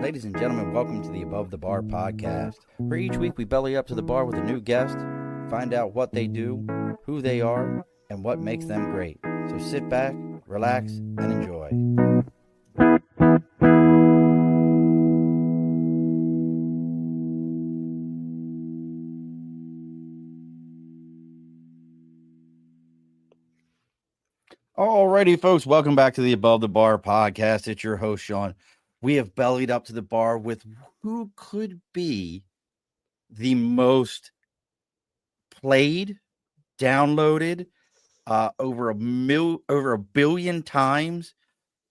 Ladies and gentlemen, welcome to the Above the Bar podcast. For each week, we belly up to the bar with a new guest, find out what they do, who they are, and what makes them great. So sit back, relax, and enjoy. Alrighty, folks, welcome back to the Above the Bar podcast. It's your host, Sean. We have bellied up to the bar with who could be the most played, downloaded, over a billion times.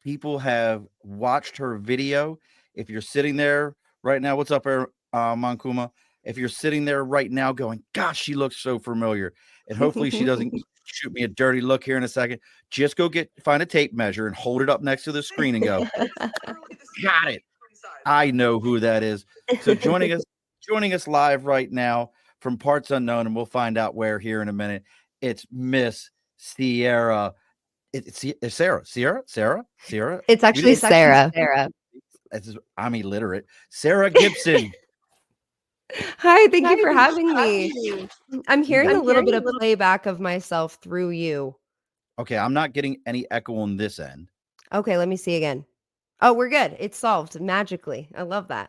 People have watched her video. If you're sitting there right now, what's up, Mankuma? If you're sitting there right now going, gosh, she looks so familiar, and hopefully she doesn't shoot me a dirty look here in a second, just go find a tape measure and hold it up next to the screen and go, got it. I know who that is. So joining us live right now from parts unknown, and we'll find out where here in a minute. It's Miss Cera. It's Cera. It's actually Cera. I'm illiterate. Cera Gibson. Hi, thank you for having me. I'm hearing a little bit of playback of myself through you. Okay, I'm not getting any echo on this end. Okay, let me see again. Oh, we're good. It's solved magically. I love that.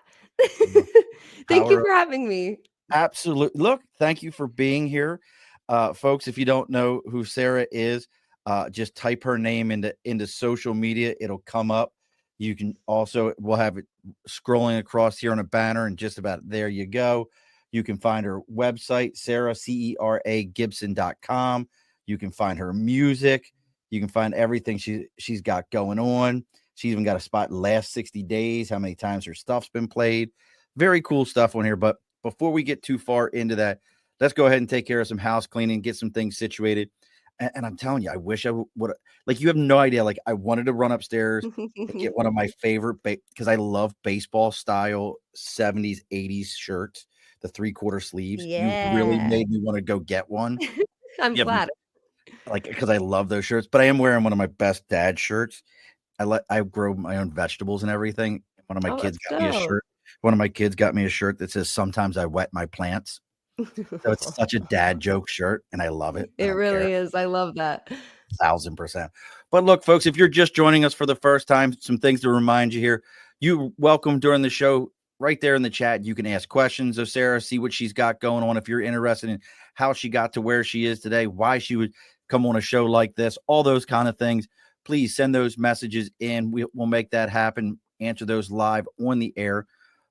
Thank you for having me. Absolutely. Look, thank you for being here. Folks, if you don't know who Cera is, just type her name into social media. It'll come up. You can also, we'll have it scrolling across here on a banner, and just about there you go. You can find her website, Cera, Cera Gibson.com. You can find her music. You can find everything she's got going on. She's even got a spot last 60 days, how many times her stuff's been played. Very cool stuff on here. But before we get too far into that, let's go ahead and take care of some house cleaning, get some things situated. And I'm telling you, I wish I would, like, you have no idea. Like, I wanted to run upstairs and get one of my favorite, because I love baseball style 70s, 80s shirts, the 3/4 sleeves. Yeah. You really made me want to go get one. I'm glad. Like, because I love those shirts, but I am wearing one of my best dad shirts. I grow my own vegetables and everything. One of my kids got me a shirt. One of my kids got me a shirt that says, "Sometimes I wet my plants." So it's such a dad joke shirt, and I love it. It really is. I love that. 1000%. But look, folks, if you're just joining us for the first time, some things to remind you here. You're welcome during the show. Right there in the chat, you can ask questions of Cera, see what she's got going on. If you're interested in how she got to where she is today, why she would come on a show like this, all those kind of things, please send those messages in. We'll make that happen, answer those live on the air.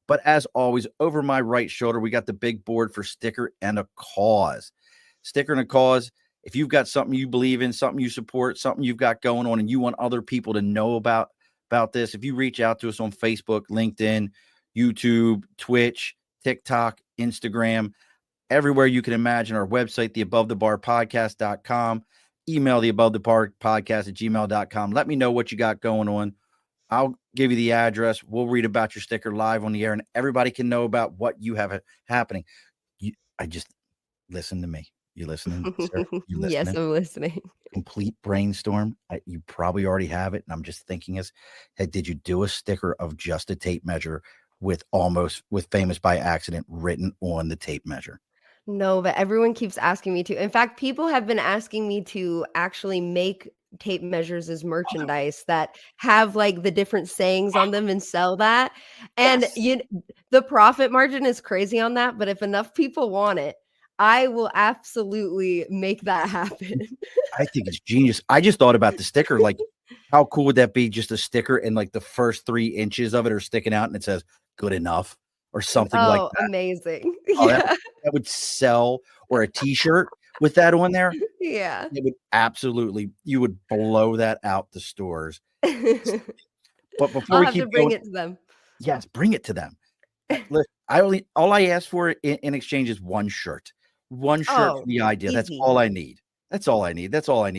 But as always, over my right shoulder, we got the big board for Sticker and a Cause. Sticker and a Cause. If you've got something you believe in, something you support, something you've got going on, and you want other people to know about this, if you reach out to us on Facebook, LinkedIn, YouTube, Twitch, TikTok, Instagram, everywhere you can imagine, our website, theabovethebarpodcast.com, email theabovethebarpodcast@gmail.com. Let me know what you got going on. I'll give you the address. We'll read about your sticker live on the air, and everybody can know about what you have happening. Listen to me. You listening? Sir? You listening? Yes, I'm listening. Complete brainstorm. You probably already have it, and I'm just thinking hey, did you do a sticker of just a tape measure with famous by accident written on the tape measure? No, but everyone keeps asking me to. In fact, people have been asking me to actually make tape measures as merchandise that have like the different sayings on them and sell that. And the profit margin is crazy on that, but if enough people want it, I will absolutely make that happen. I think it's genius. I just thought about the sticker. Like, how cool would that be? Just a sticker, and like the first 3 inches of it are sticking out, and it says "good enough" or something like that. Amazing! Oh, that would sell. Or a T-shirt with that on there. Yeah, it would absolutely. You would blow that out the stores. But before I'll have to bring it to them. Yes, bring it to them. Listen, all I ask for in exchange is one shirt. One shirt for the idea. Easy. That's all I need. That's all I need.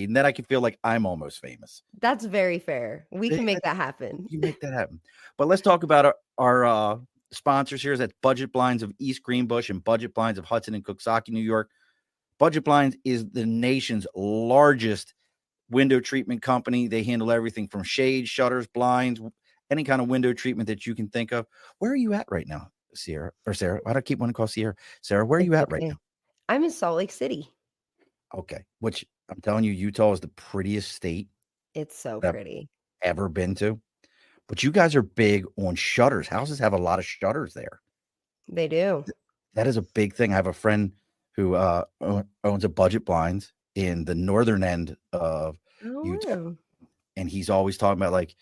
And then I can feel like I'm almost famous. That's very fair. We can make that happen. You make that happen. But let's talk about our sponsors here. That's Budget Blinds of East Greenbush and Budget Blinds of Hudson and Coxsackie, New York. Budget Blinds is the nation's largest window treatment company. They handle everything from shades, shutters, blinds, any kind of window treatment that you can think of. Where are you at right now, Sierra or Sarah? Why do I keep wanting to call Sierra? Sarah, where are you It's at right now? okay. I'm in Salt Lake City. Okay, which I'm telling you, Utah is the prettiest state It's so that I've pretty. ever been to. But you guys are big on shutters. Houses have a lot of shutters there. They do. That is a big thing. I have a friend who owns a budget blinds in the northern end of Oh, Utah, wow. and he's always talking about like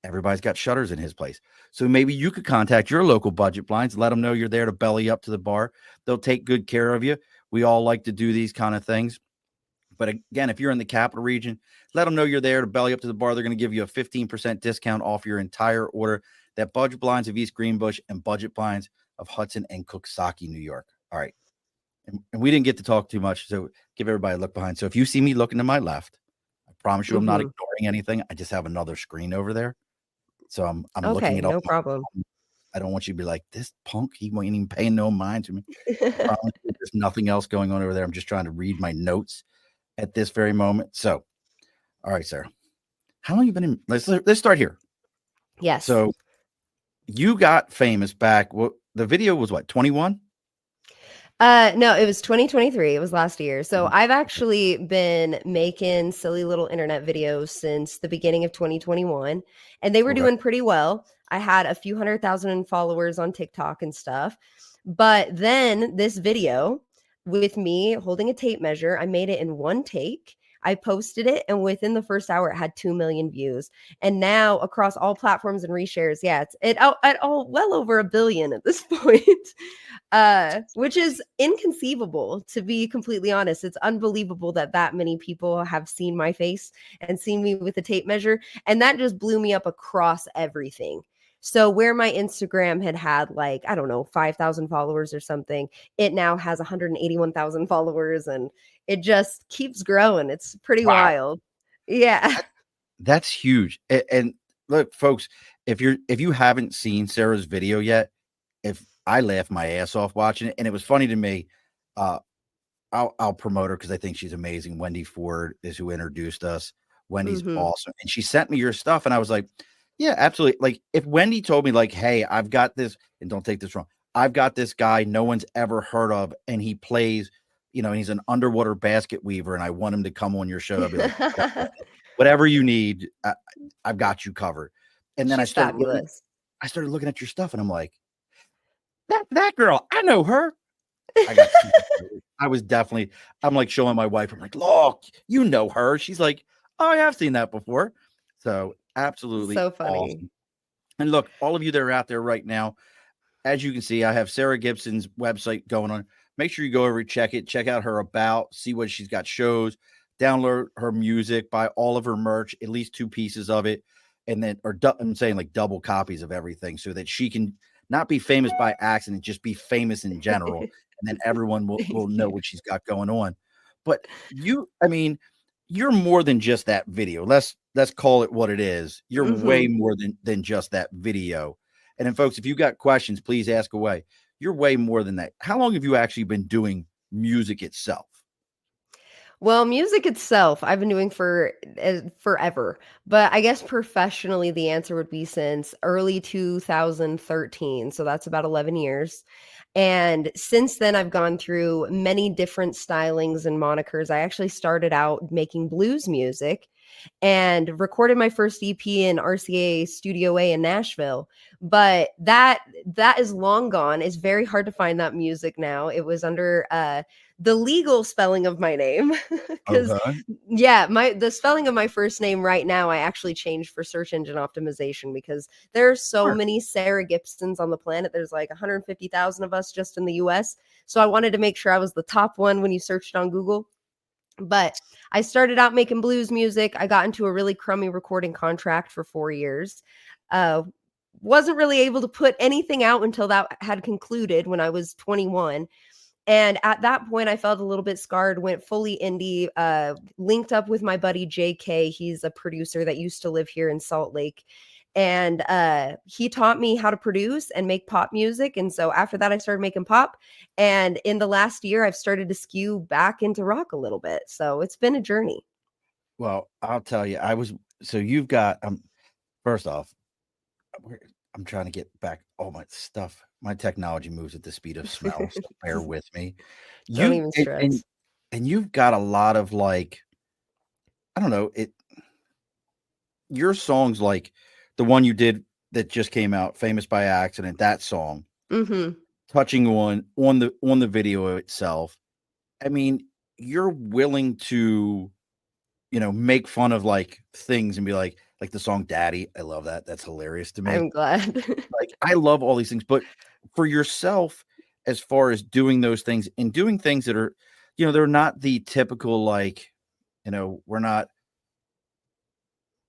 everybody's got shutters in his place. So maybe you could contact your local budget blinds, let them know you're there to belly up to the bar. They'll take good care of you. We all like to do these kind of things. But again, if you're in the capital region, let them know you're there to belly up to the bar. They're going to give you a 15% discount off your entire order. That Budget Blinds of East Greenbush and Budget Blinds of Hudson and Cooksaki, New York. All right. And we didn't get to talk too much, so give everybody a look behind. So if you see me looking to my left, I promise you I'm not Mhm. ignoring anything. I just have another screen over there. So I'm looking Okay, it up. no problem. I don't want you to be like, this punk, he ain't even paying no mind to me. I promise you there's nothing else going on over there. I'm just trying to read my notes at this very moment. So, all right, Sarah. How long you been in? Let's start here. Yes. So you got famous back. What the video was? What 21? No, it was 2023. It was last year. So I've actually been making silly little internet videos since the beginning of 2021, and they were Okay. doing pretty well. I had a few 100,000 followers on TikTok and stuff. But then this video with me holding a tape measure, I made it in one take. I posted it, and within the first hour, it had 2 million views. And now across all platforms and reshares, yeah, it's at all well over a billion at this point. Which is inconceivable, to be completely honest. It's unbelievable that that many people have seen my face and seen me with a tape measure, and that just blew me up across everything. So where my Instagram had like, I don't know, 5,000 followers or something, it now has 181,000 followers, and it just keeps growing. It's pretty Wow. wild. Yeah. That's huge. And look, folks, if you haven't seen Sarah's video yet, if I laugh my ass off watching it, and it was funny to me. Uh, I'll promote her because I think she's amazing. Wendy Ford is who introduced us. Wendy's Mhm. awesome, and she sent me your stuff, and I was like, "Yeah, absolutely." Like if Wendy told me, like, "Hey, I've got this," and don't take this wrong, I've got this guy no one's ever heard of, and he plays, and he's an underwater basket weaver, and I want him to come on your show. I'd be like, whatever you need, I've got you covered. And then She's fabulous. I started looking at your stuff, and I'm like, that girl, I know her. I got super excited. I was definitely I'm, like, showing my wife, I'm like, "Look, you know her." She's like, "Oh, yeah, I've seen that before." So, absolutely So funny. awesome. And look, all of you that are out there right now, as you can see, I have Cera Gibson's website going on. Make sure you go over, check it, check out her about, see what she's got shows, download her music, buy all of her merch, at least 2 pieces of it, and then I'm saying like double copies of everything so that she can not be famous by accident, just be famous in general, and then everyone will Thank know you. what she's got going on. But I mean, you're more than just that video. Let's call it what it is. You're way Mhm. more than just that video. And then, folks, if you got questions, please ask away. You're way more than that. How long have you actually been doing music itself? Well, music itself, I've been doing for forever, but I guess professionally, the answer would be since early 2013. So that's about 11 years. And since then, I've gone through many different stylings and monikers. I actually started out making blues music and recorded my first EP in RCA Studio A in Nashville. But that is long gone. It's very hard to find that music now. It was under the legal spelling of my name because Okay. yeah, the spelling of my first name right now I actually changed for search engine optimization because there are so Sure. many Cera Gibsons on the planet. There's like 150,000 of us just in the US. So I wanted to make sure I was the top one when you searched on Google. But I started out making blues music. I got into a really crummy recording contract for 4 years. Uh, wasn't really able to put anything out until that had concluded when I was 21. And at that point, I felt a little bit scarred, went fully indie, linked up with my buddy JK. He's a producer that used to live here in Salt Lake. And he taught me how to produce and make pop music. And so after that, I started making pop. And in the last year, I've started to skew back into rock a little bit. So it's been a journey. Well, I'll tell you, you've got first off, I'm trying to get back all my stuff. My technology moves at the speed of smell, so bear with me. Don't You even and, stress. and and you've got a lot of like, I don't know, your songs like the one you did that just came out, Famous by Accident, that song, Mhm. touching on the video itself. I mean, you're willing to, make fun of like things and be like the song Daddy. I love that. That's hilarious to me. I'm glad. Like, I love all these things, but for yourself, as far as doing those things and doing things that are, they're not the typical, like, we're not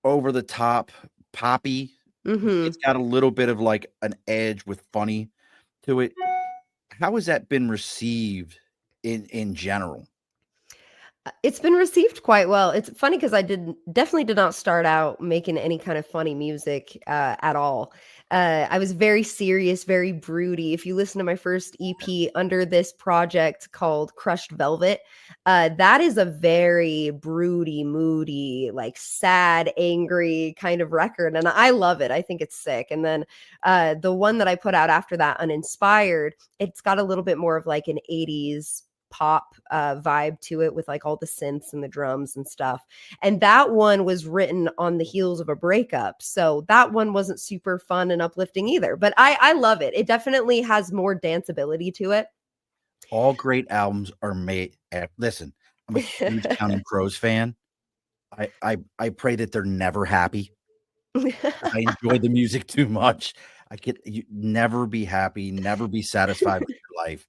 over the top poppy. It's Mhm. got a little bit of like an edge with funny to it. How has that been received in general? It's been received quite well. It's funny because I definitely did not start out making any kind of funny music, at all. I was very serious, very broody. If you listen to my first EP under this project called Crushed Velvet, that is a very broody, moody, like sad, angry kind of record, and I love it. I think it's sick. And then, the one that I put out after that, Uninspired, it's got a little bit more of like an 80s pop vibe to it with like all the synths and the drums and stuff. And that one was written on the heels of a breakup. So that one wasn't super fun and uplifting either. But I love it. It definitely has more danceability to it. All great albums are made listen, I'm a huge Counting Crows fan. I pray that they're never happy. I enjoy the music too much. I could you never be happy, never be satisfied with your life.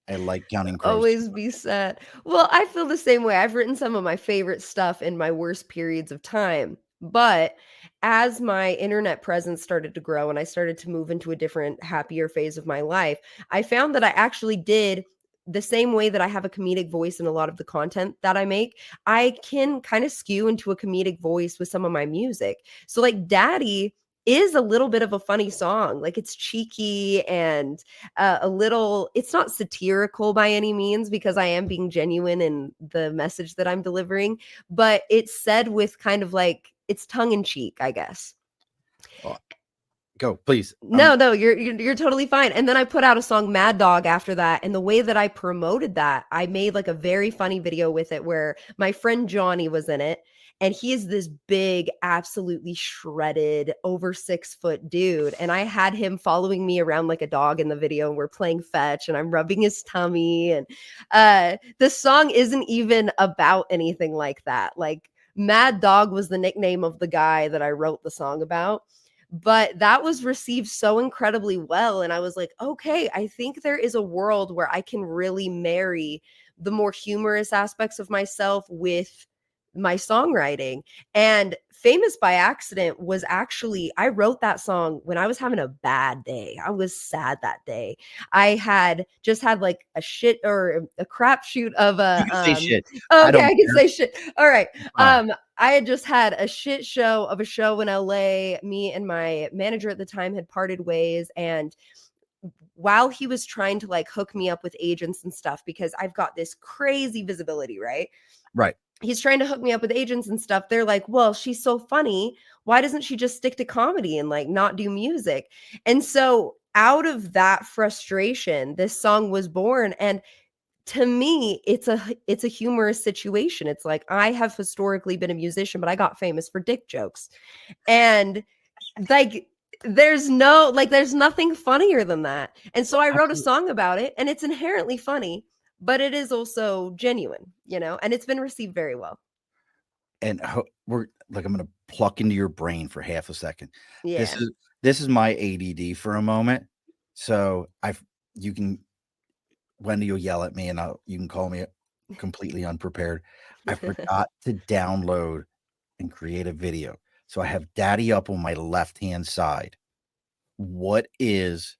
I like Counting Crows too Always much. be sad. Well, I feel the same way. I've written some of my favorite stuff in my worst periods of time. But as my internet presence started to grow and I started to move into a different, happier phase of my life, I found that I actually did the same way that I have a comedic voice in a lot of the content that I make. I can kind of skew into a comedic voice with some of my music. So, like, Daddy is a little bit of a funny song. Like, it's cheeky and a little, it's not satirical by any means because I am being genuine in the message that I'm delivering, but it's said with kind of like, it's tongue in cheek, I guess. Oh, go, please. No, you're totally fine. And then I put out a song Mad Dog after that, and the way that I promoted that, I made like a very funny video with it where my friend Johnny was in it, and he is this big, absolutely shredded, over 6 foot dude, and I had him following me around like a dog in the video, and we're playing fetch, and I'm rubbing his tummy, and the song isn't even about anything like that. Like, Mad Dog was the nickname of the guy that I wrote the song about, but that was received so incredibly well, and I was like, okay, I think there is a world where I can really marry the more humorous aspects of myself with my songwriting. And Famous by Accident was actually, I wrote that song when I was having a bad day. I was sad that day. I had just had like a shit or a crapshoot of You a can say shit. I okay, don't I can care. say shit. All right. It's fine. I had just had a shit show of a show in LA. Me and my manager at the time had parted ways, and while he was trying to like hook me up with agents and stuff because I've got this crazy visibility, right? Right. He's trying to hook me up with agents and stuff. They're like, well, she's so funny. Why doesn't she just stick to comedy and like not do music? And so out of that frustration, this song was born. And to me, it's a humorous situation. It's like, I have historically been a musician, but I got famous for dick jokes. And like, there's nothing funnier than that. And so I wrote a Absolutely. song about it, and it's inherently funny, but it is also genuine, and it's been received very well. And we're like, I'm gonna pluck into your brain for half a second. This Yeah. is this is my ADD for a moment. So I've you can Wendy will yell at me and you can call me completely unprepared. I forgot to download and create a video. So I have Daddy up on my left-hand side. What is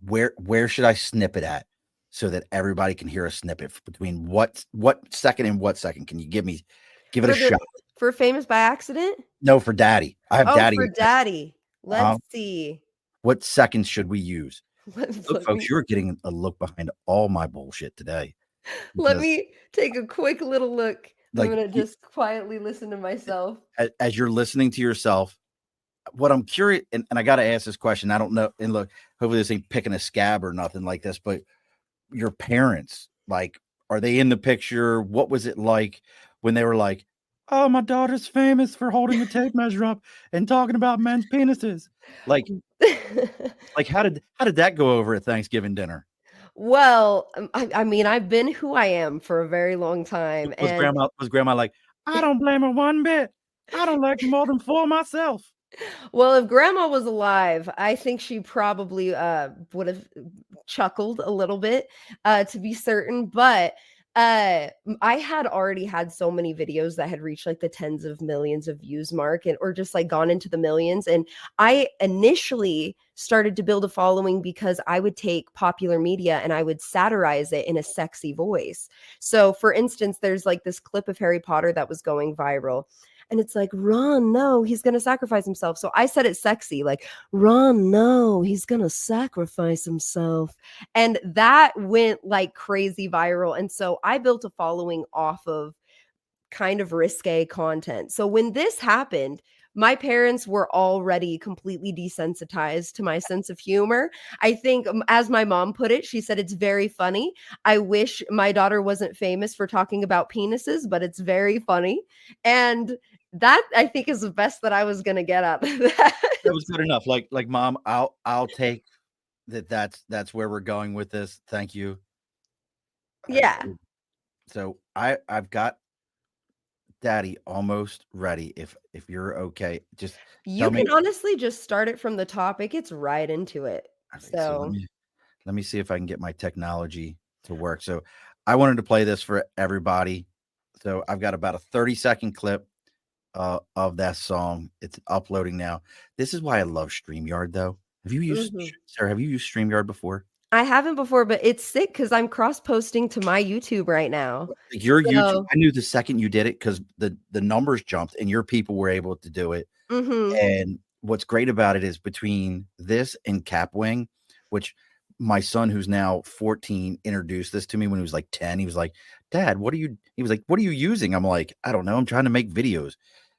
where should I snip it at so that everybody can hear a snippet between what second and what second? Can you give it a For shot? for Famous by Accident? No, for Daddy. I have Oh, Daddy for up there. Daddy. Let's see. What seconds should we use? Let, Look, let folks, me you're getting a look behind all my bullshit today let because, me take a quick little look. I'm like, gonna just quietly listen to myself. as you're listening to yourself, what I'm curious, and I got to ask this question. I don't know. And look, hopefully this ain't picking a scab or nothing like this, but your parents, like, are they in the picture? What was it like when they were like, oh, my daughter's famous for holding a tape measure up and talking about men's penises? Like how did that go over at Thanksgiving dinner? Well, I mean, I've been who I am for a very long time, Was and grandma like, I don't blame her one bit. I don't like more than four myself. well, if grandma was alive, I think she probably, would have chuckled a little bit, to be certain, but, I had already had so many videos that had reached, like, the tens of millions of views mark and or just, like, gone into the millions, and I initially started to build a following because I would take popular media and I would satirize it in a sexy voice. So, for instance, there's, like, this clip of Harry Potter that was going viral, and it's like, "Ron, no, he's gonna sacrifice himself." So I said it sexy, like, "Ron, no, he's gonna sacrifice himself." And that went like crazy viral. And so I built a following off of kind of risque content. So when this happened, my parents were already completely desensitized to my sense of humor. I think, as my mom put it, she said, it's very funny. I wish my daughter wasn't famous for talking about penises, but it's very funny. And that I think is the best that I was going to get out of that. That was good enough. Like mom, I'll take that. That's where we're going with this. Thank you. Uh, Yeah. so I've got Daddy almost ready. If you're okay, just You tell can me. honestly just start it from the top. It gets right into it. All right, so So, let me see if I can get my technology to work. So I wanted to play this for everybody. So I've got about a 30-second clip of that song. It's uploading now. This is why I love StreamYard, though. Have you used mhm. Sarah? Have you used StreamYard before? I haven't before, but it's sick because 'cause I'm cross-posting to my YouTube right now. Like your YouTube, So I knew the second you did it because the numbers jumped and your people were able to do it. mhm. And what's great about it is between this and Capwing, which my son, who's now 14, introduced this to me when he was like 10. He was like, Dad, what are you? He was like, what are you using? I'm like, I don't know. I'm trying to make videos.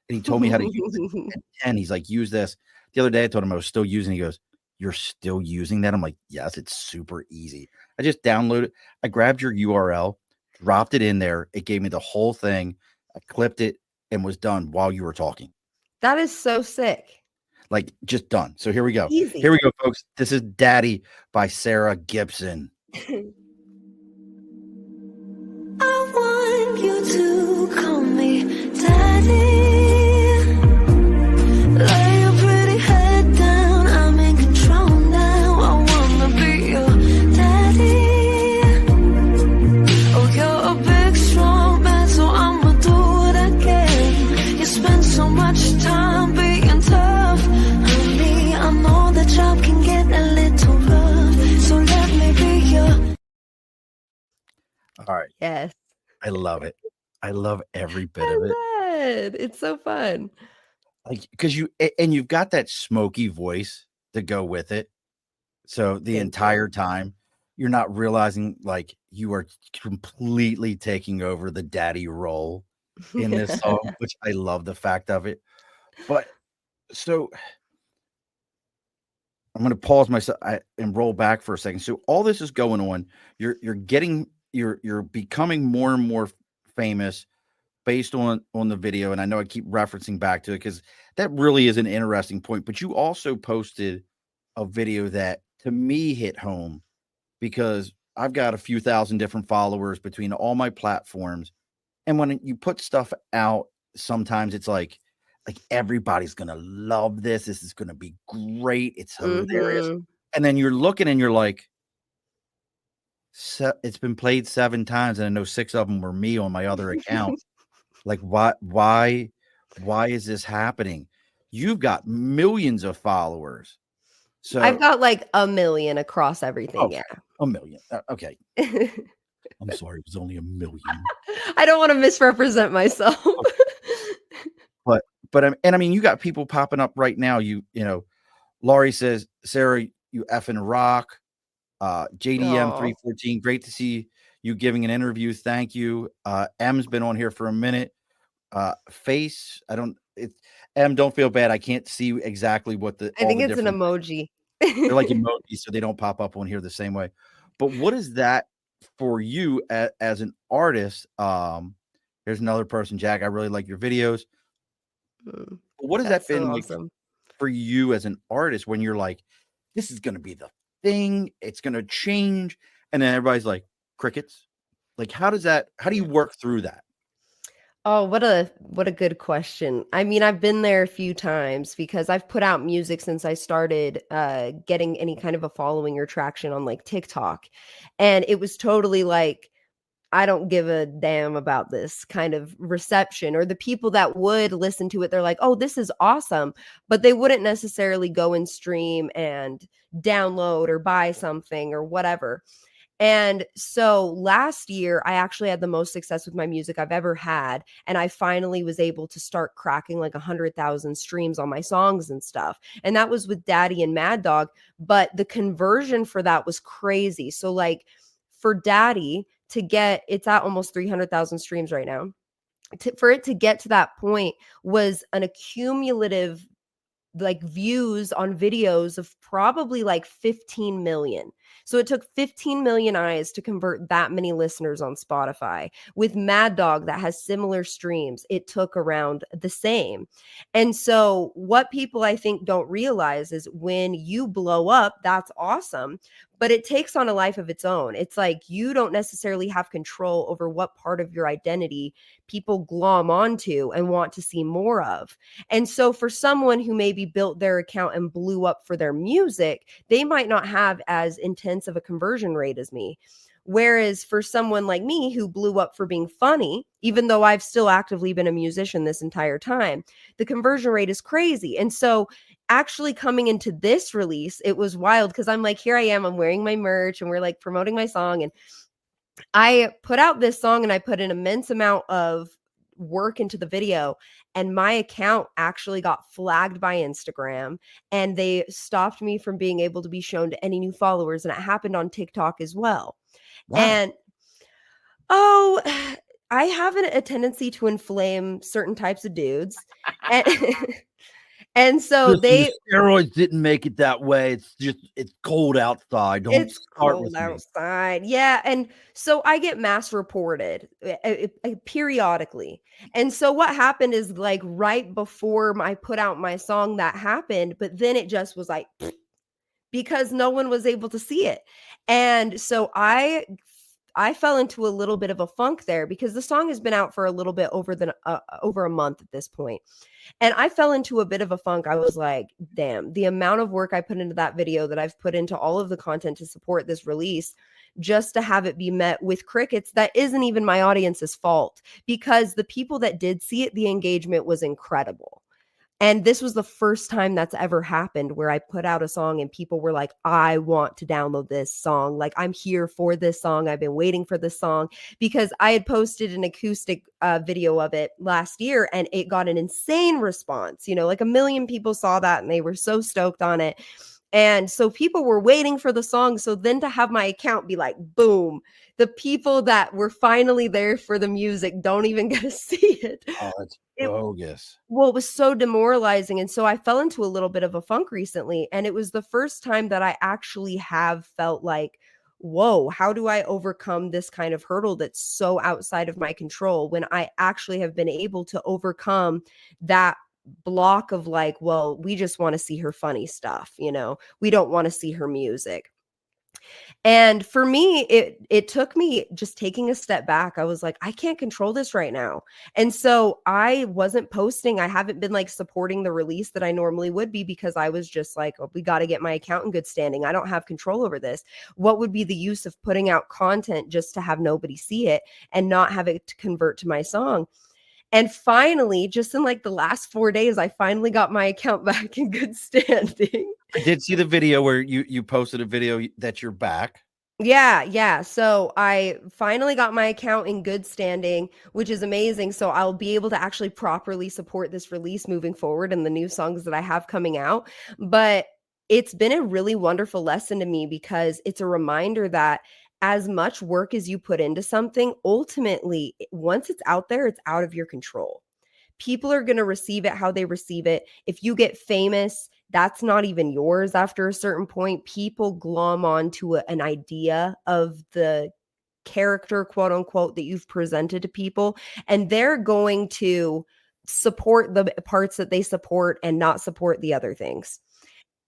And he told me how to use it. At 10, he's like, use this. The other day, I told him I was still using it. He goes, you're still using that? I'm like, yes, it's super easy. I just downloaded, I grabbed your URL, dropped it in there. It gave me the whole thing. I clipped it and was done while you were talking. That is so sick. Like, just done. So here we go. Here Easy. we go, folks. This is Daddy by Cera Gibson. I want you to call me daddy. Lay your pretty head down, I'm in control now. I wanna be your daddy. Oh, you're a big, strong man, so I'ma do what I can. You spend so much time being tough. Honey, I know the job can get a little rough, so let me be your. All right. Yes. I love it. I love every bit of I'm it. glad. It's so fun. Like, because and you've got that smoky voice to go with it. So the Thank you. entire time you're not realizing like you are completely taking over the daddy role in this song, which I love the fact of it. But so I'm going to pause myself and roll back for a second. So all this is going on. You're becoming more and more famous based on the video. And I know I keep referencing back to it because that really is an interesting point. But you also posted a video that to me hit home because I've got a few thousand different followers between all my platforms. And when you put stuff out, sometimes it's like everybody's gonna love this. This is gonna be great. It's hilarious. Mhm. And then you're looking and you're like, it's been played 7 times, and I know 6 of them were me on my other account. Like, why is this happening? You've got millions of followers. I've So, got like a million across everything, okay, yeah. a million. Okay. I'm sorry, it was only a million. I don't wanna misrepresent myself. But I mean, you got people popping up right now. Laurie says, Sarah, you effing rock. JDM Aw. 314, great to see you giving an interview. Thank you. M's been on here for a minute. Face, I don't it's don't feel bad. I can't see exactly what I all think the it's an different. emoji. They're like emojis, so they don't pop up on here the same way. But what is that for you as an artist? There's another person, Jack. I really like your videos. Mm, What has that that's so been like awesome. for you as an artist when you're like, this is going to be the thing, it's going to change, and then everybody's like, crickets? Like, how do you work through that? Oh, what a good question. I mean, I've been there a few times because I've put out music since I started getting any kind of a following or traction on like TikTok. And it was totally like, I don't give a damn about this kind of reception, or the people that would listen to it. They're like, oh, this is awesome. But they wouldn't necessarily go and stream and download or buy something or whatever. And so last year, I actually had the most success with my music I've ever had. And I finally was able to start cracking like 100,000 streams on my songs and stuff. And that was with Daddy and Mad Dog. But the conversion for that was crazy. So, like, for Daddy to get, it's at almost 300,000 streams right now. For it to get to that point was an accumulative like views on videos of probably like 15 million. So it took 15 million eyes to convert that many listeners on Spotify. With Mad Dog that has similar streams, it took around the same. And so what people I think don't realize is when you blow up, that's awesome, but it takes on a life of its own. It's like you don't necessarily have control over what part of your identity people glom onto and want to see more of. And so for someone who maybe built their account and blew up for their music, they might not have as intense of a conversion rate as me. Whereas for someone like me who blew up for being funny, even though I've still actively been a musician this entire time, the conversion rate is crazy. And so actually coming into this release, it was wild because I'm like, here I am, I'm wearing my merch and we're like promoting my song. And I put out this song and I put an immense amount of work into the video, and my account actually got flagged by Instagram and they stopped me from being able to be shown to any new followers, and it happened on TikTok as well. Why? And oh, I have a tendency to inflame certain types of dudes. And and so Listen, the they steroids didn't make it that way. It's cold outside. Don't It's start cold with me. outside. Yeah, and so I get mass reported periodically. And so what happened is like right before I put out my song that happened, but then it just was like because no one was able to see it. And so I fell into a little bit of a funk there because the song has been out for a little bit over a month at this point. And I fell into a bit of a funk. I was like, damn, the amount of work I put into that video that I've put into all of the content to support this release, just to have it be met with crickets, that isn't even my audience's fault, because the people that did see it, the engagement was incredible. And this was the first time that's ever happened where I put out a song and people were like, I want to download this song. Like, I'm here for this song. I've been waiting for this song, because I had posted an acoustic video of it last year and it got an insane response. You know, like 1 million people saw that and they were so stoked on it. And so people were waiting for the song. So then to have my account be like, boom, the people that were finally there for the music don't even get to see it. Oh, that's It bogus. Well, it was so demoralizing, and so I fell into a little bit of a funk recently, and it was the first time that I actually have felt like, whoa, how do I overcome this kind of hurdle that's so outside of my control, when I actually have been able to overcome that block of like, well, we just want to see her funny stuff, you know, we don't want to see her music. And for me, it took me just taking a step back. I was like, I can't control this right now. And so I wasn't posting. I haven't been like supporting the release that I normally would be, because I was just like, oh, we got to get my account in good standing. I don't have control over this. What would be the use of putting out content just to have nobody see it and not have it to convert to my song? And finally, just in like the last 4 days, I finally got my account back in good standing. I did see the video where you posted a video that you're back. Yeah. So I finally got my account in good standing, which is amazing. So I'll be able to actually properly support this release moving forward and the new songs that I have coming out. But it's been a really wonderful lesson to me, because it's a reminder that as much work as you put into something, ultimately, once it's out there, it's out of your control. people are going to receive it how they receive it. If you get famous, that's not even yours after a certain point. People glom onto an idea of the character, quote unquote, that you've presented to people, and they're going to support the parts that they support and not support the other things.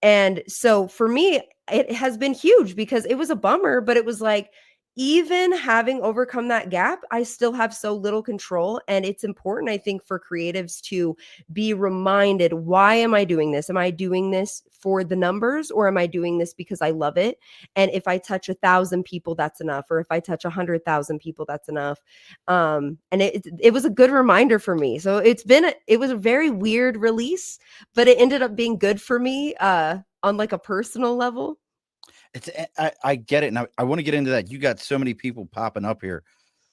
And so for me, it has been huge because it was a bummer, but it was like, even having overcome that gap, I still have so little control. And it's important, I think, for creatives to be reminded, why am I doing this? Am I doing this for the numbers, or am I doing this because I love it? And if I touch 1,000 people, that's enough. Or if I touch 100,000 people, that's enough. And it was a good reminder for me. So it was a very weird release, but it ended up being good for me on like a personal level. I get it, and I want to get into that. You got so many people popping up here.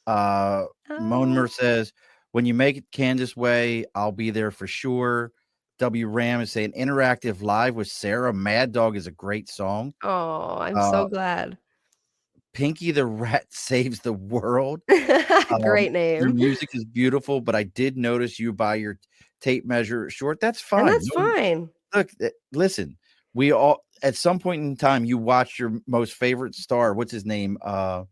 Monmer says, when you make it Candace Way, I'll be there for sure. W Ram is saying, interactive live with Sarah. Mad Dog is a great song. Oh, I'm so glad. Pinky the Rat Saves the World. Great Your name. music is beautiful, but I did notice you buy your tape measure short. That's fine. And that's fine. Look, listen, we all, at some point in time, you watched your most favorite star. What's his name? Oh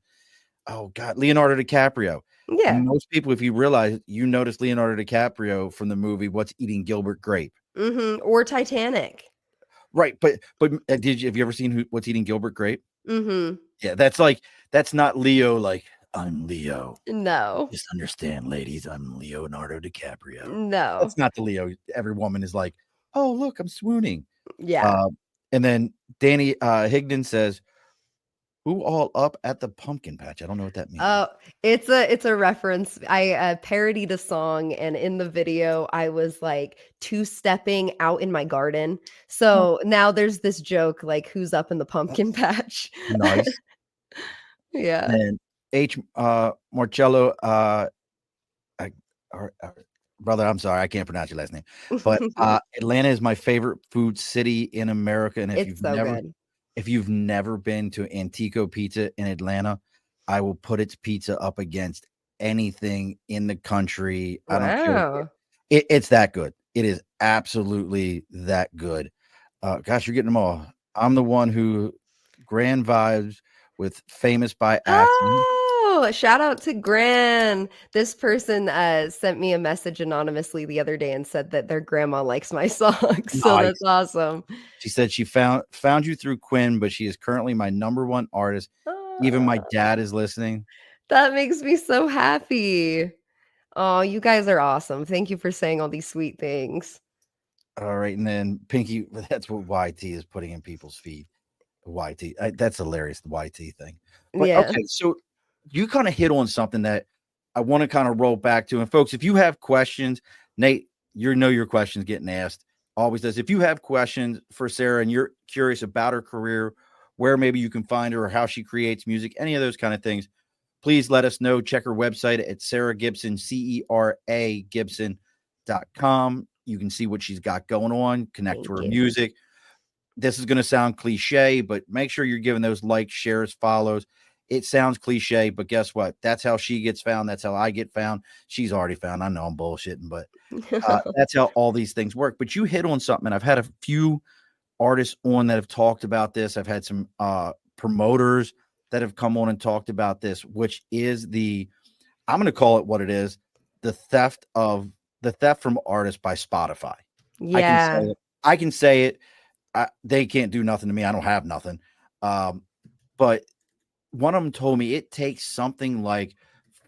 God, Leonardo DiCaprio. Yeah. Most people, if you realize, you notice Leonardo DiCaprio from the movie What's Eating Gilbert Grape, or Titanic. right? But have you ever seen What's Eating Gilbert Grape? Yeah, that's not Leo. Like, I'm Leo. No. Just understand, ladies, I'm Leonardo DiCaprio. No. That's not the Leo. Every woman is like, oh, look, I'm swooning. Yeah. And then Danny Higdon says, who all up at the pumpkin patch? I don't know what that means. Oh, it's a reference. I parodied a song, and in the video, I was like two-stepping out in my garden. So now there's this joke, like, who's up in the pumpkin patch? Nice. Yeah. And H. Marcello, brother, I'm sorry, I can't pronounce your last name, but Atlanta is my favorite food city in America. And It's so good. If you've never been to Antico Pizza in Atlanta, I will put its pizza up against anything in the country. I don't care. It's that good. It is absolutely that good. Gosh, you're getting them all. I'm the one who Grand Vibes with Famous by Accident. Oh, shout out to Gran. This person sent me a message anonymously the other day and said that their grandma likes my songs. So Nice. that's awesome. She said she found you through Quinn, but she is currently my #1 artist. Even my dad is listening. That makes me so happy. Oh, you guys are awesome. Thank you for saying all these sweet things. All right, and then Pinky, that's what YT is putting in people's feed. YT, that's hilarious, the YT thing. But Yeah. okay, so you kind of hit on something that I want to kind of roll back to. And folks, if you have questions, Nate, your questions getting asked always does. If you have questions for Sarah and you're curious about her career, where maybe you can find her or how she creates music, any of those kind of things, please let us know. Check her website at Cera Gibson, CERA Gibson.com. You can see what she's got going on, connect to her music. This is going to sound cliche, but make sure you're giving those likes, shares, follows. It sounds cliche, but guess what? That's how she gets found. That's how I get found. She's already found. I know I'm bullshitting, but that's how all these things work. But you hit on something. I've had a few artists on that have talked about this. I've had some promoters that have come on and talked about this, which is I'm going to call it what it is, the theft from artists by Spotify. Yeah. I can say it. They can't do nothing to me. I don't have nothing. But one of them told me it takes something like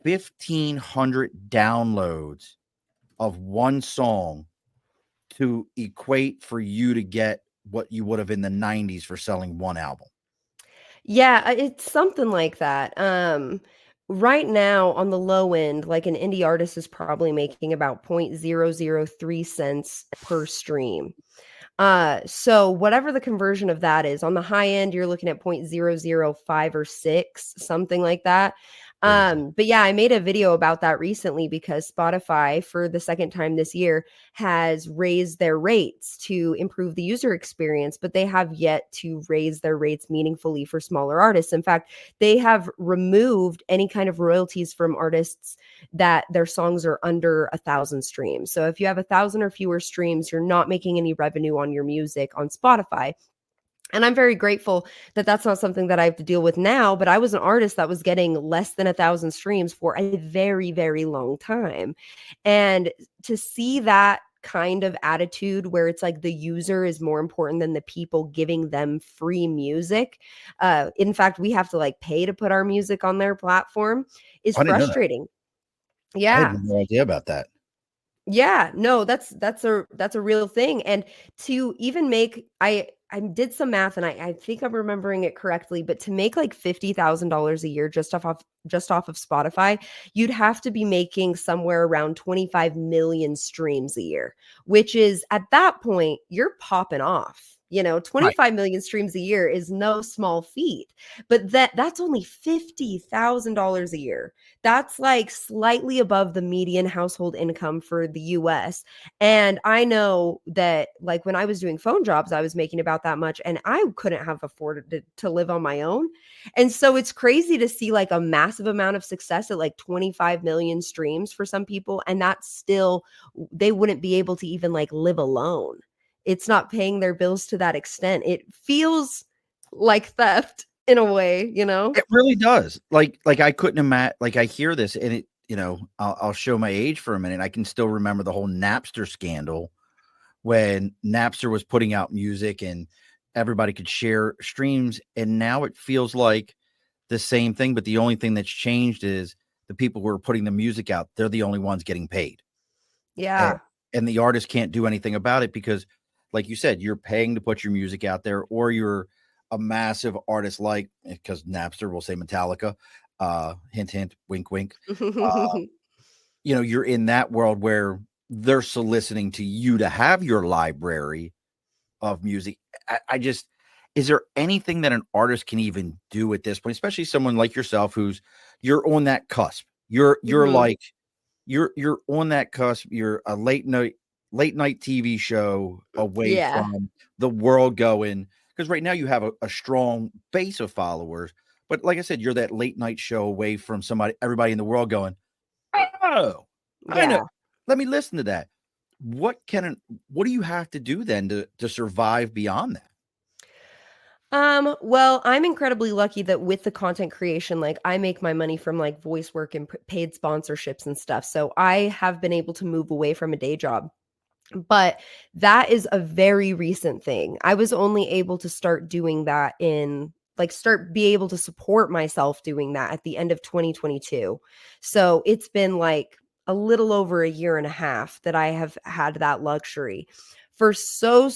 1,500 downloads of one song to equate for you to get what you would have in the 90s for selling one album. Yeah, it's something like that. Right now on the low end, like an indie artist is probably making about 0.003 cents per stream. So whatever the conversion of that is, on the high end, you're looking at 0.005 or 6, something like that. Crazy. But yeah, I made a video about that recently because Spotify, for the second time this year, has raised their rates to improve the user experience, but they have yet to raise their rates meaningfully for smaller artists. In fact, they have removed any kind of royalties from artists that their songs are under 1,000 streams. So if you have 1,000 or fewer streams, you're not making any revenue on your music on Spotify. And I'm very grateful that that's not something that I have to deal with now, but I was an artist that was getting less than 1,000 streams for a very, very long time. And to see that kind of attitude where it's like the user is more important than the people giving them free music. In fact, we have to like pay to put our music on their platform is I didn't know that. frustrating. I Yeah. had no idea about that. Yeah, no, that's a real thing. And to even make I did some math and I think I'm remembering it correctly, but to make like $50,000 a year just off of Spotify, you'd have to be making somewhere around 25 million streams a year, which is at that point you're popping off. You know, 25 million streams a year is no small feat. But that's only $50,000 a year. That's like slightly above the median household income for the US. And I know that like when I was doing phone jobs, I was making about that much and I couldn't have afforded to live on my own. And so it's crazy to see like a massive amount of success at like 25 million streams for some people. And that's still, they wouldn't be able to even like live alone. It's not paying their bills to that extent. It feels like theft in a way, you know? It really does. Like I couldn't imagine. Like I hear this, and it, you know, I'll show my age for a minute. I can still remember the whole Napster scandal when Napster was putting out music and everybody could share streams, and now it feels like the same thing. But the only thing that's changed is the people who are putting the music out, they're the only ones getting paid. Yeah. And the artist can't do anything about it because, like you said, you're paying to put your music out there, or you're a massive artist like, because Napster will say Metallica, hint, hint, wink, wink. You know, you're in that world where they're soliciting to you to have your library of music. I just, is there anything that an artist can even do at this point, especially someone like yourself you're on that cusp. You're like, you're on that cusp. You're a late night TV show away from the world going, because right now you have a strong base of followers, but like I said, you're that late night show away from everybody in the world going, oh, I know, let me listen to that. What do you have to do then to survive beyond that? Well, I'm incredibly lucky that with the content creation, like I make my money from like voice work and paid sponsorships and stuff. So I have been able to move away from a day job. But that is a very recent thing. I was only able to start doing that be able to support myself doing that at the end of 2022. So it's been like a little over a year and a half that I have had that luxury. For so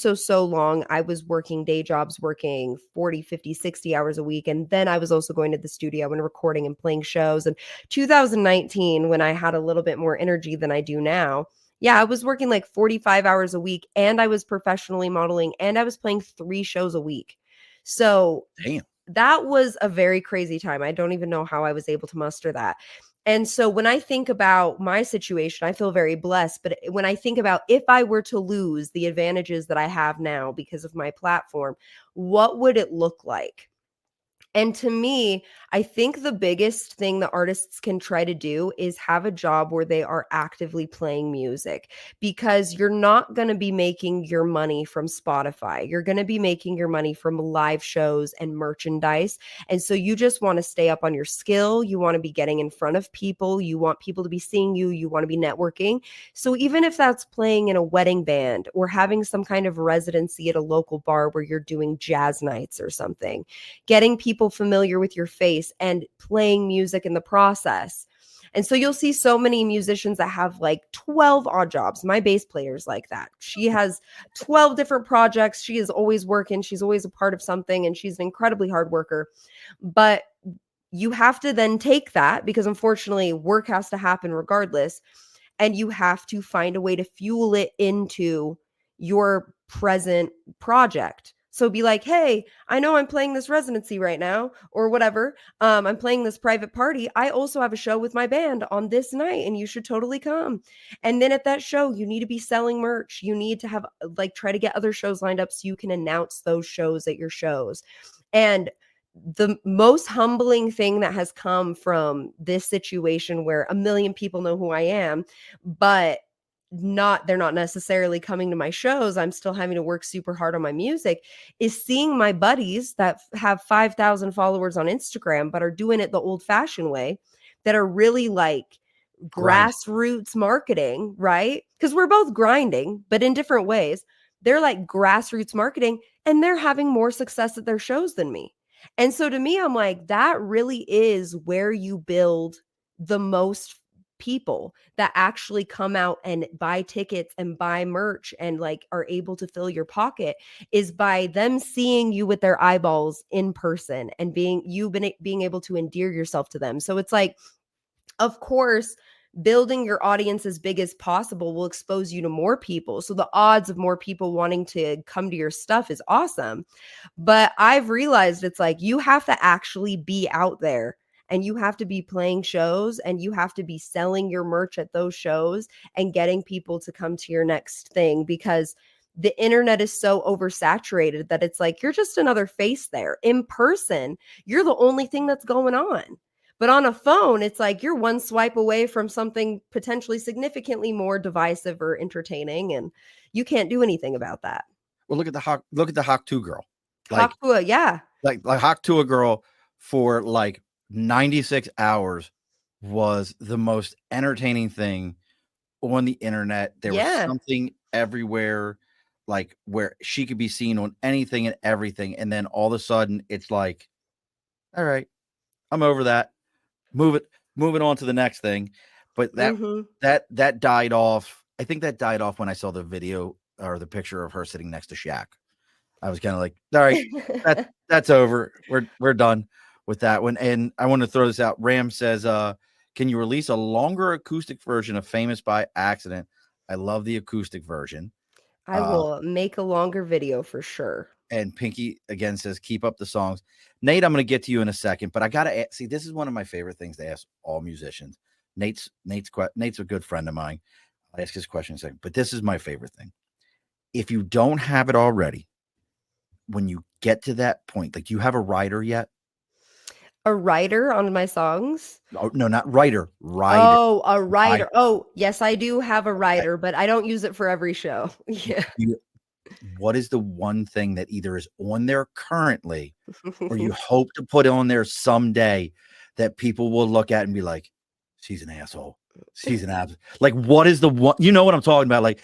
long, I was working day jobs, working 40, 50, 60 hours a week. And then I was also going to the studio and recording and playing shows. And 2019, when I had a little bit more energy than I do now, yeah, I was working like 45 hours a week and I was professionally modeling and I was playing 3 shows a week. So Damn. That was a very crazy time. I don't even know how I was able to muster that. And so when I think about my situation, I feel very blessed. But when I think about if I were to lose the advantages that I have now because of my platform, what would it look like? And to me, I think the biggest thing that artists can try to do is have a job where they are actively playing music, because you're not going to be making your money from Spotify. You're going to be making your money from live shows and merchandise. And so you just want to stay up on your skill. You want to be getting in front of people. You want people to be seeing you. You want to be networking. So even if that's playing in a wedding band or having some kind of residency at a local bar where you're doing jazz nights or something, getting people familiar with your face and playing music in the process. And so you'll see so many musicians that have like 12 odd jobs. My bass player is like that. She has 12 different projects. She is always working. She's always a part of something, and she's an incredibly hard worker. But you have to then take that, because unfortunately work has to happen regardless. And you have to find a way to fuel it into your present project. So be like, hey, I know I'm playing this residency right now or whatever. I'm playing this private party. I also have a show with my band on this night and you should totally come. And then at that show, you need to be selling merch. You need to have like try to get other shows lined up so you can announce those shows at your shows. And the most humbling thing that has come from this situation where a million people know who I am, but they're not necessarily coming to my shows. I'm still having to work super hard on my music, is seeing my buddies that have 5,000 followers on Instagram, but are doing it the old fashioned way, that are really like grassroots marketing, right? Because we're both grinding, but in different ways. They're like grassroots marketing and they're having more success at their shows than me. And so to me, I'm like, that really is where you build the most people that actually come out and buy tickets and buy merch and like are able to fill your pocket, is by them seeing you with their eyeballs in person and being able to endear yourself to them. So it's like, of course, building your audience as big as possible will expose you to more people. So the odds of more people wanting to come to your stuff is awesome. But I've realized it's like you have to actually be out there and you have to be playing shows and you have to be selling your merch at those shows and getting people to come to your next thing, because the internet is so oversaturated that it's like you're just another face there. In person, you're the only thing that's going on. But on a phone, it's like you're one swipe away from something potentially significantly more divisive or entertaining, and you can't do anything about that. Well, look at the Hawk 2 girl. Hawk Tua, yeah. Like Hawk 2 girl for like 96 hours was the most entertaining thing on the internet. There was something everywhere, like where she could be seen on anything and everything. And then all of a sudden it's like, all right, I'm over that. Moving on to the next thing. But that died off. I think that died off when I saw the video or the picture of her sitting next to Shaq. I was kind of like, all right, that's over. We're done with that one. And I want to throw this out. Ram says, can you release a longer acoustic version of Famous by Accident? I love the acoustic version. I will make a longer video for sure. And Pinky again says, keep up the songs. Nate, I'm going to get to you in a second, but I got to see, this is one of my favorite things to ask all musicians. Nate's a good friend of mine. I'll ask his question in a second, but this is my favorite thing. If you don't have it already, when you get to that point, like, you have a writer yet? A writer on my songs? Oh, no, not writer. Oh, a writer. Oh, yes, I do have a writer, but I don't use it for every show. Yeah. What is the one thing that either is on there currently or you hope to put on there someday that people will look at and be like, she's an asshole. She's an asshole. Like, what is the one? You know what I'm talking about? Like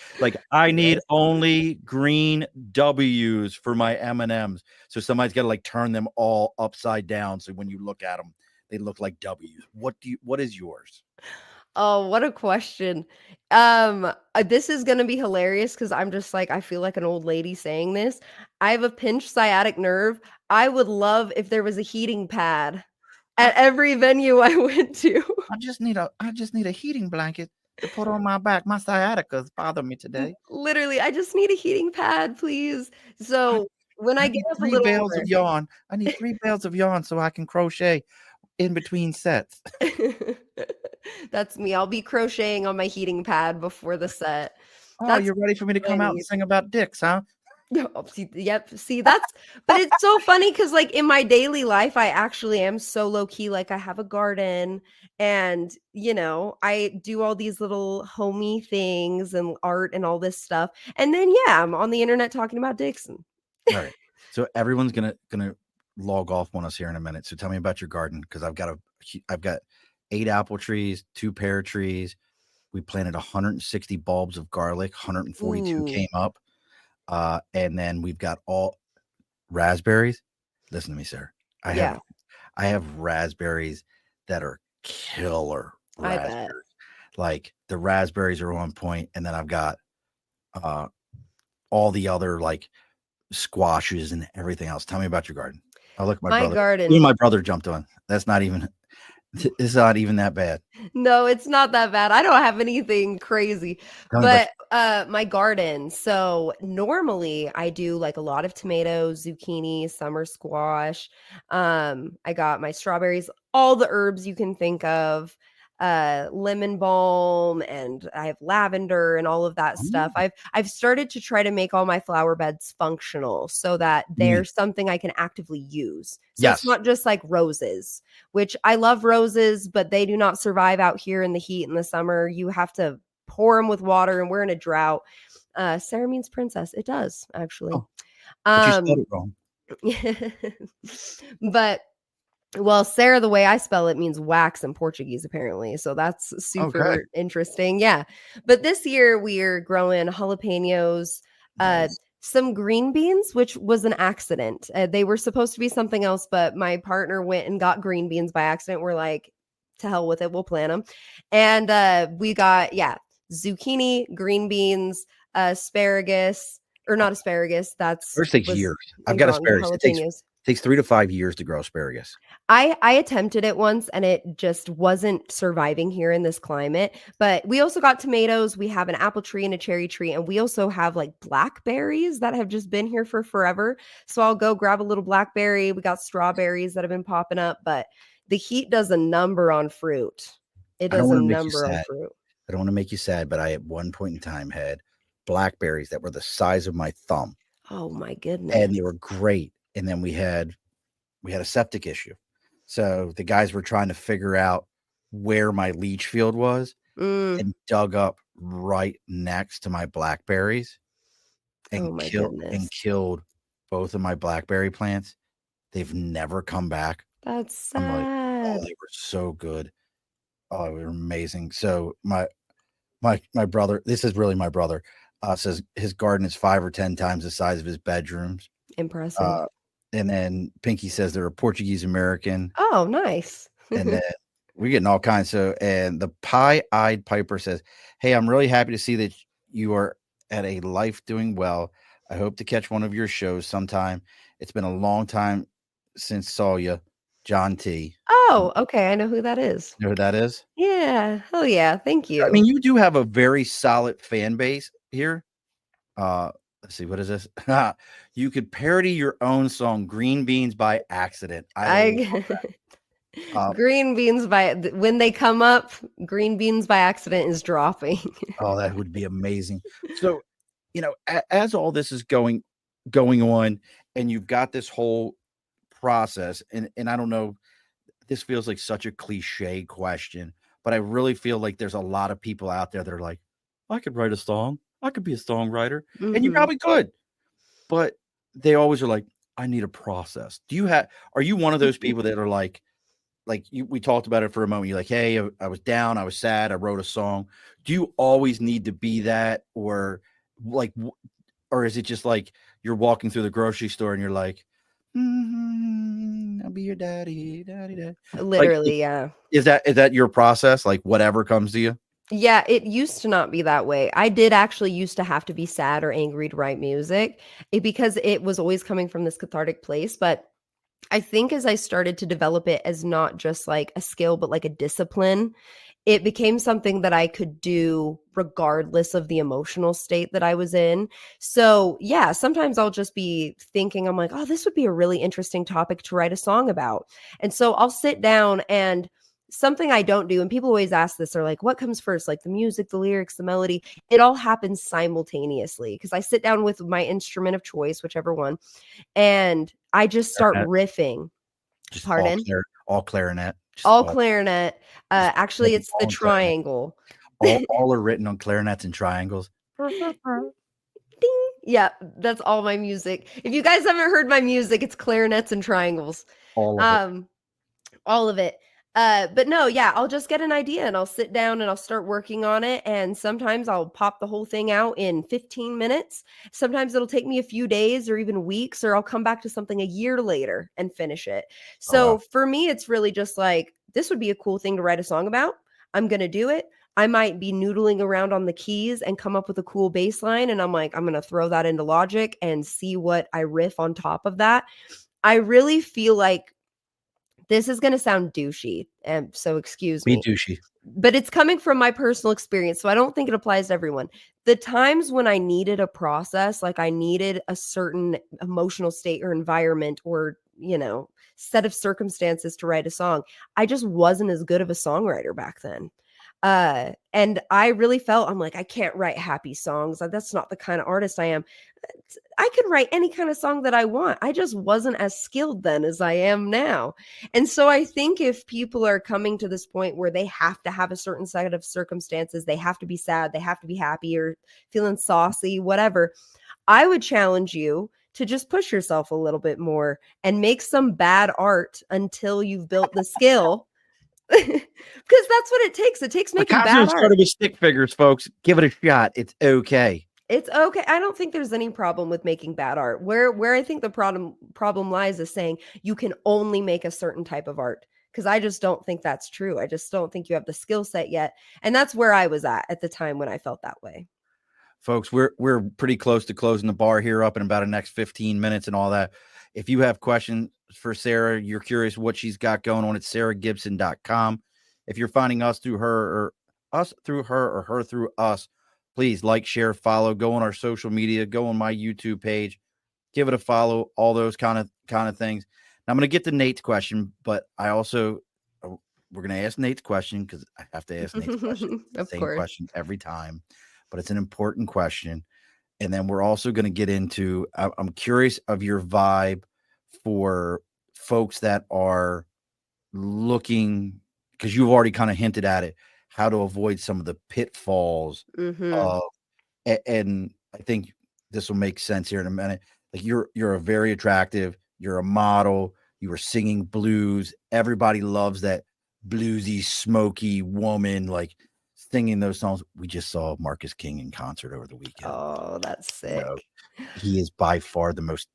I need only green W's for my M&Ms. So somebody's got to like turn them all upside down. So when you look at them, they look like W's. What is yours? Oh, what a question. This is going to be hilarious because I'm just like, I feel like an old lady saying this. I have a pinched sciatic nerve. I would love if there was a heating pad at every venue I went to. I just need a heating blanket to put on my back. My sciatica's bothering me today. Literally, I just need a heating pad, please. So when I get up a little bales of yarn, I need 3 bales of yarn so I can crochet in between sets. That's me. I'll be crocheting on my heating pad before the set. Oh, you're ready for me to come out and sing about dicks, huh? Yep. See, but it's so funny because like in my daily life, I actually am so low key. Like I have a garden and, you know, I do all these little homey things and art and all this stuff. And then, yeah, I'm on the internet talking about dicks. All right. So everyone's going to log off on us here in a minute. So tell me about your garden. Cause I've got 8 apple trees, 2 pear trees. We planted 160 bulbs of garlic. 142 came up. And then we've got all raspberries. Listen to me, sir. I have raspberries that are killer raspberries. I bet. Like the raspberries are on point, and then I've got all the other like squashes and everything else. Tell me about your garden. Oh, look, my brother. Garden. Even my brother jumped on. That's not even It's not even that bad. No, it's not that bad. I don't have anything crazy. Tell me about But my garden. So normally I do like a lot of tomatoes, zucchini, summer squash. I got my strawberries, all the herbs you can think of, lemon balm, and I have lavender and all of that stuff. I've started to try to make all my flower beds functional so that there's something I can actively use. So it's Yes. not just like roses, which I love roses, but they do not survive out here in the heat in the summer. You have to pour them with water, and we're in a drought. Sarah means princess. It does, actually. Oh, but you spelled it wrong. But well, Sarah, the way I spell it means wax in Portuguese, apparently. So that's super interesting. Yeah. But this year we're growing jalapenos, Nice. some green beans, which was an accident. They were supposed to be something else, but my partner went and got green beans by accident. We're like, to hell with it. We'll plant them. And we got, zucchini, green beans, asparagus, or not asparagus. That's First takes years. I've got asparagus. It takes 3 to 5 years to grow asparagus. I attempted it once and it just wasn't surviving here in this climate. But we also got tomatoes. We have an apple tree and a cherry tree. And we also have like blackberries that have just been here for forever. So I'll go grab a little blackberry. We got strawberries that have been popping up. But the heat does a number on fruit. It does a number on fruit. I don't want to make you sad, but I at one point in time had blackberries that were the size of my thumb. Oh my goodness. And they were great. And then we had a septic issue. So the guys were trying to figure out where my leach field was and dug up right next to my blackberries and killed both of my blackberry plants. They've never come back. That's sad. I'm like, oh, they were so good. Oh, they were amazing. So my brother, this is really my brother, says his garden is 5 or 10 times the size of his bedrooms. Impressive. And then Pinky says they're a Portuguese American. Oh, nice. And then we're getting all kinds. So, and the pie-eyed Piper says, hey, I'm really happy to see that you are at a life doing well. I hope to catch one of your shows sometime. It's been a long time since saw you, John T. Oh, okay. I know who that is. You know who that is? Yeah. Oh, yeah. Thank you. I mean, you do have a very solid fan base here. Let's see, what is this? You could parody your own song, Green Beans by Accident. Green beans when they come up, Green Beans by Accident is dropping. Oh, that would be amazing. So, as all this is going on, and you've got this whole process, and I don't know, this feels like such a cliche question, but I really feel like there's a lot of people out there that are like, I could write a song. I could be a songwriter, and you probably could, but they always are like, I need a process. Are you one of those people that are like we talked about it for a moment. You're like, hey, I was down. I was sad. I wrote a song. Do you always need to be that, or is it just like you're walking through the grocery store and you're like, I'll be your daddy. Literally. Yeah. Is that your process? Like whatever comes to you? Yeah, it used to not be that way. I did actually used to have to be sad or angry to write music because it was always coming from this cathartic place. But I think as I started to develop it as not just like a skill, but like a discipline, it became something that I could do regardless of the emotional state that I was in. So yeah, sometimes I'll just be thinking, I'm like, oh, this would be a really interesting topic to write a song about. And so I'll sit down, and something I don't do, and people always ask this, are like, what comes first? Like the music, the lyrics, the melody. It all happens simultaneously because I sit down with my instrument of choice, whichever one, and I just start riffing. Pardon? All clarinet. All clarinet. Actually, it's the triangle. All are written on clarinets and triangles. Ding. Yeah, that's all my music. If you guys haven't heard my music, it's clarinets and triangles. All of it. All of it. But no, yeah, I'll just get an idea and I'll sit down and I'll start working on it. And sometimes I'll pop the whole thing out in 15 minutes. Sometimes it'll take me a few days or even weeks, or I'll come back to something a year later and finish it. So for me, it's really just like, this would be a cool thing to write a song about. I'm going to do it. I might be noodling around on the keys and come up with a cool bass line. And I'm like, I'm going to throw that into Logic and see what I riff on top of that. I really feel like This is going to sound douchey, and so excuse Be me. douchey. But it's coming from my personal experience, so I don't think it applies to everyone. The times when I needed a process, like I needed a certain emotional state or environment or, set of circumstances to write a song, I just wasn't as good of a songwriter back then. And I really felt, I'm like, I can't write happy songs. Like, that's not the kind of artist I am. I could write any kind of song that I want. I just wasn't as skilled then as I am now. And so I think if people are coming to this point where they have to have a certain set of circumstances, they have to be sad, they have to be happy or feeling saucy, whatever, I would challenge you to just push yourself a little bit more and make some bad art until you've built the skill. Because that's what it takes. It takes making bad art. Started with stick figures, folks. Give it a shot. It's okay. It's okay. I don't think there's any problem with making bad art. Where I think the problem lies is saying you can only make a certain type of art. Because I just don't think that's true. I just don't think you have the skill set yet. And that's where I was at the time when I felt that way. Folks, we're pretty close to closing the bar here up in about the next 15 minutes and all that. If you have questions for Cera, you're curious what she's got going on, it's seragibson.com. If you're finding us through her or her through us, please like, share, follow, go on our social media, go on my YouTube page, give it a follow, all those kind of things. Now I'm going to get to Nate's question, but I also we're going to ask Nate's question because I have to ask Nate's question. Of Same course. question every time, but it's an important question. And then we're also going to get into, I'm curious of your vibe for folks that are looking, because you've already kind of hinted at it, how to avoid some of the pitfalls of, and I think this will make sense here in a minute. Like you're a very attractive, you're a model, you were singing blues. Everybody loves that bluesy, smoky woman, like singing those songs. We just saw Marcus King in concert over the weekend. Oh, that's sick. He is by far the most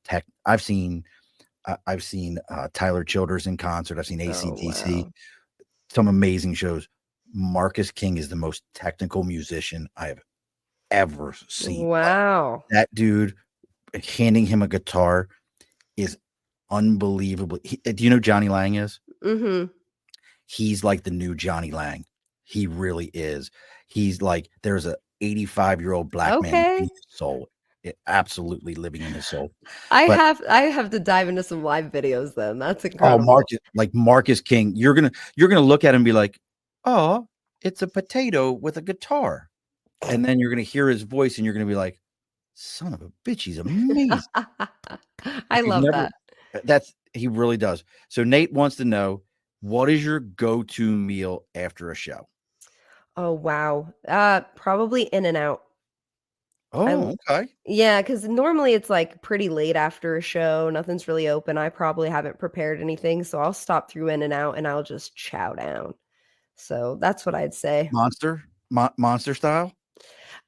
I've seen Tyler Childers in concert. I've seen AC/DC, some amazing shows. Marcus King is the most technical musician I have ever seen. Wow. Like, that dude, handing him a guitar is unbelievable. Do you know Johnny Lang is? Mm-hmm. He's like the new Johnny Lang. He really is. He's like, there's a 85-year-old black man in his soul. Absolutely living in his soul. I have to dive into some live videos then. That's incredible. Oh, Marcus King, you're gonna look at him and be like, oh, it's a potato with a guitar. And then you're gonna hear his voice and you're gonna be like, son of a bitch, he's amazing. I love that. He really does. So Nate wants to know, what is your go-to meal after a show? Oh, wow. Probably In-N-Out. Oh, okay. Yeah, because normally it's like pretty late after a show. Nothing's really open. I probably haven't prepared anything. So I'll stop through In-N-Out and I'll just chow down. So that's what I'd say. Monster style?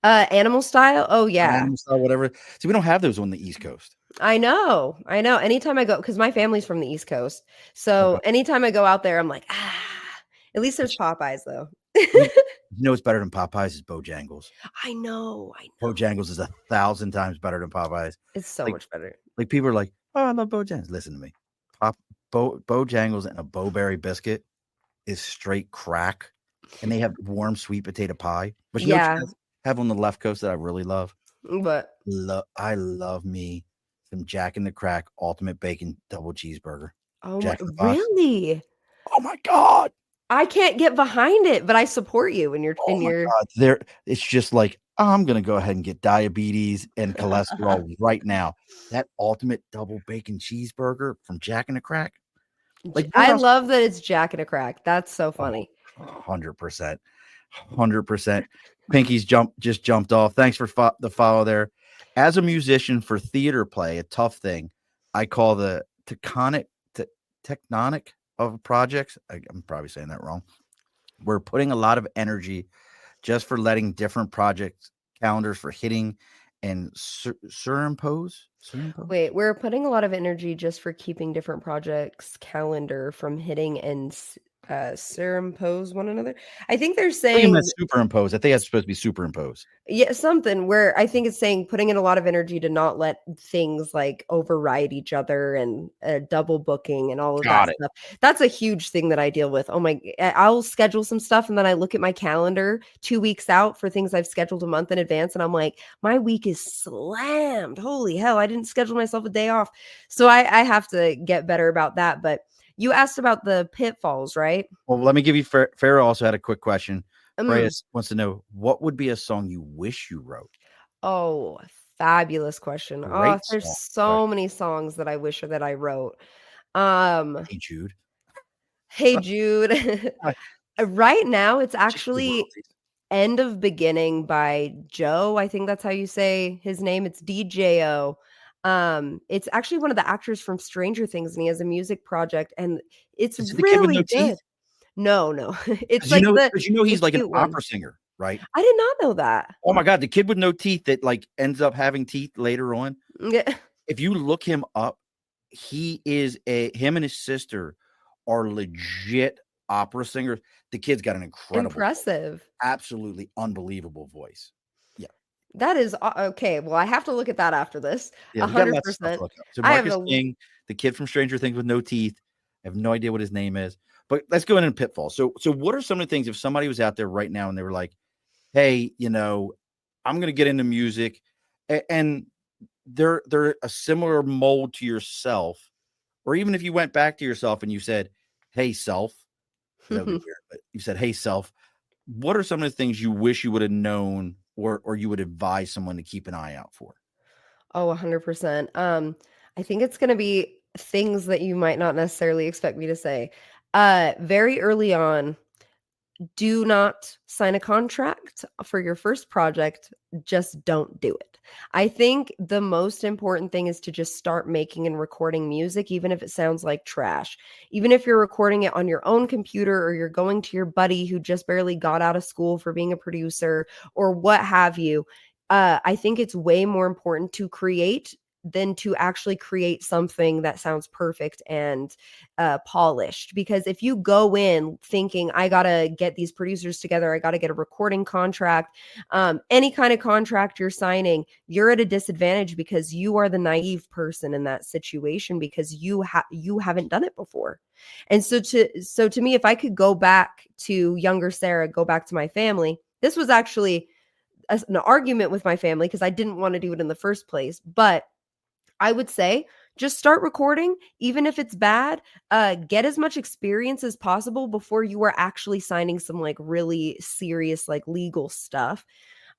Animal style? Oh, yeah. Animal style, whatever. See, we don't have those on the East Coast. I know. Anytime I go, because my family's from the East Coast. So anytime I go out there, I'm like, at least there's Popeyes though. You know what's better than Popeyes is Bojangles. I know. Bojangles is 1,000 times better than Popeyes. It's so much better. Like people are like, oh, I love Bojangles. Listen to me. Bojangles and a Bowberry biscuit is straight crack. And they have warm sweet potato pie. But you know what have on the left coast that I really love? But I love me some Jack in the Crack ultimate bacon double cheeseburger. Oh my, really? Oh my God. I can't get behind it, but I support you in your God. It's just like, I'm gonna go ahead and get diabetes and cholesterol right now. That ultimate double bacon cheeseburger from Jack in the Crack. Like I love that it's Jack in a Crack. That's so funny. 100%. Pinky's just jumped off. Thanks for the follow there. As a musician for theater play, a tough thing I call the tectonic of projects. I'm probably saying that wrong. We're putting a lot of energy just for letting different projects calendars for hitting and superimpose. Wait, we're putting a lot of energy just for keeping different projects calendar from hitting and Superimpose one another. I think they're I think saying that's superimposed. I think that's supposed to be superimposed. yeah, something where I think it's saying putting in a lot of energy to not let things like override each other and double booking and all of that Got it. stuff. That's a huge thing that I deal with. Oh my, I'll schedule some stuff and then I look at my calendar 2 weeks out for things I've scheduled a month in advance. And I'm like, my week is slammed. Holy hell, I didn't schedule myself a day off. So I have to get better about that. But you asked about the pitfalls, right? Well, let me give you. Farrah also had a quick question. Freya Mm. wants to know, what would be a song you wish you wrote? Oh, fabulous question. Oh, Great there's song. so many songs that I wish that I wrote. Um, Hey Jude. Hey Jude. I Right now, it's just the actually royalties. End of Beginning by Joe. I think that's how you say his name. It's DJO. It's actually one of the actors from Stranger Things, and he has a music project, and it's Is it the kid with no really teeth? good. No, no. It's Because you like know, the because you know the he's like an cute one. opera singer, right? I did not know that. Oh my god, the kid with no teeth that like ends up having teeth later on. Yeah. If you look him up, he is him and his sister are legit opera singers. The kid's got an incredible voice. Impressive. Absolutely unbelievable voice. Yeah. That is okay. Well, I have to look at that after this. Yeah, we got lots of stuff 100%. to look up. So I have Marcus a King, the kid from Stranger Things with no teeth. I have no idea what his name is. But let's go into pitfalls. So what are some of the things if somebody was out there right now and they were like, hey, I'm going to get into music, and they're a similar mold to yourself, or even if you went back to yourself and you said, hey self, that would be weird, but you said, hey self, what are some of the things you wish you would have known, or you would advise someone to keep an eye out for? Oh, 100%. I think it's gonna be things that you might not necessarily expect me to say. Very early on, do not sign a contract for your first project. Just don't do it. I think the most important thing is to just start making and recording music, even if it sounds like trash. Even if you're recording it on your own computer or you're going to your buddy who just barely got out of school for being a producer or what have you. I think it's way more important to create than to actually create something that sounds perfect and polished. Because if you go in thinking, I gotta get these producers together, I gotta get a recording contract, any kind of contract you're signing, you're at a disadvantage because you are the naive person in that situation because you haven't done it before. And so to me, if I could go back to younger Sarah, go back to my family, this was actually an argument with my family because I didn't want to do it in the first place, but I would say just start recording, even if it's bad. Get as much experience as possible before you are actually signing some like really serious, like legal stuff.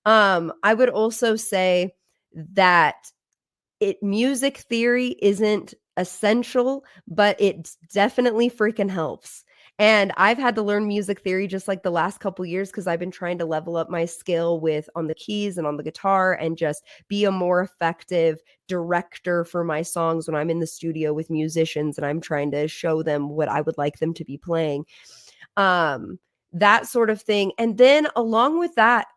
I would also say that music theory isn't essential, but it definitely freaking helps. And I've had to learn music theory just like the last couple years because I've been trying to level up my skill with on the keys and on the guitar and just be a more effective director for my songs when I'm in the studio with musicians and I'm trying to show them what I would like them to be playing. Um, that sort of thing. And then along with that,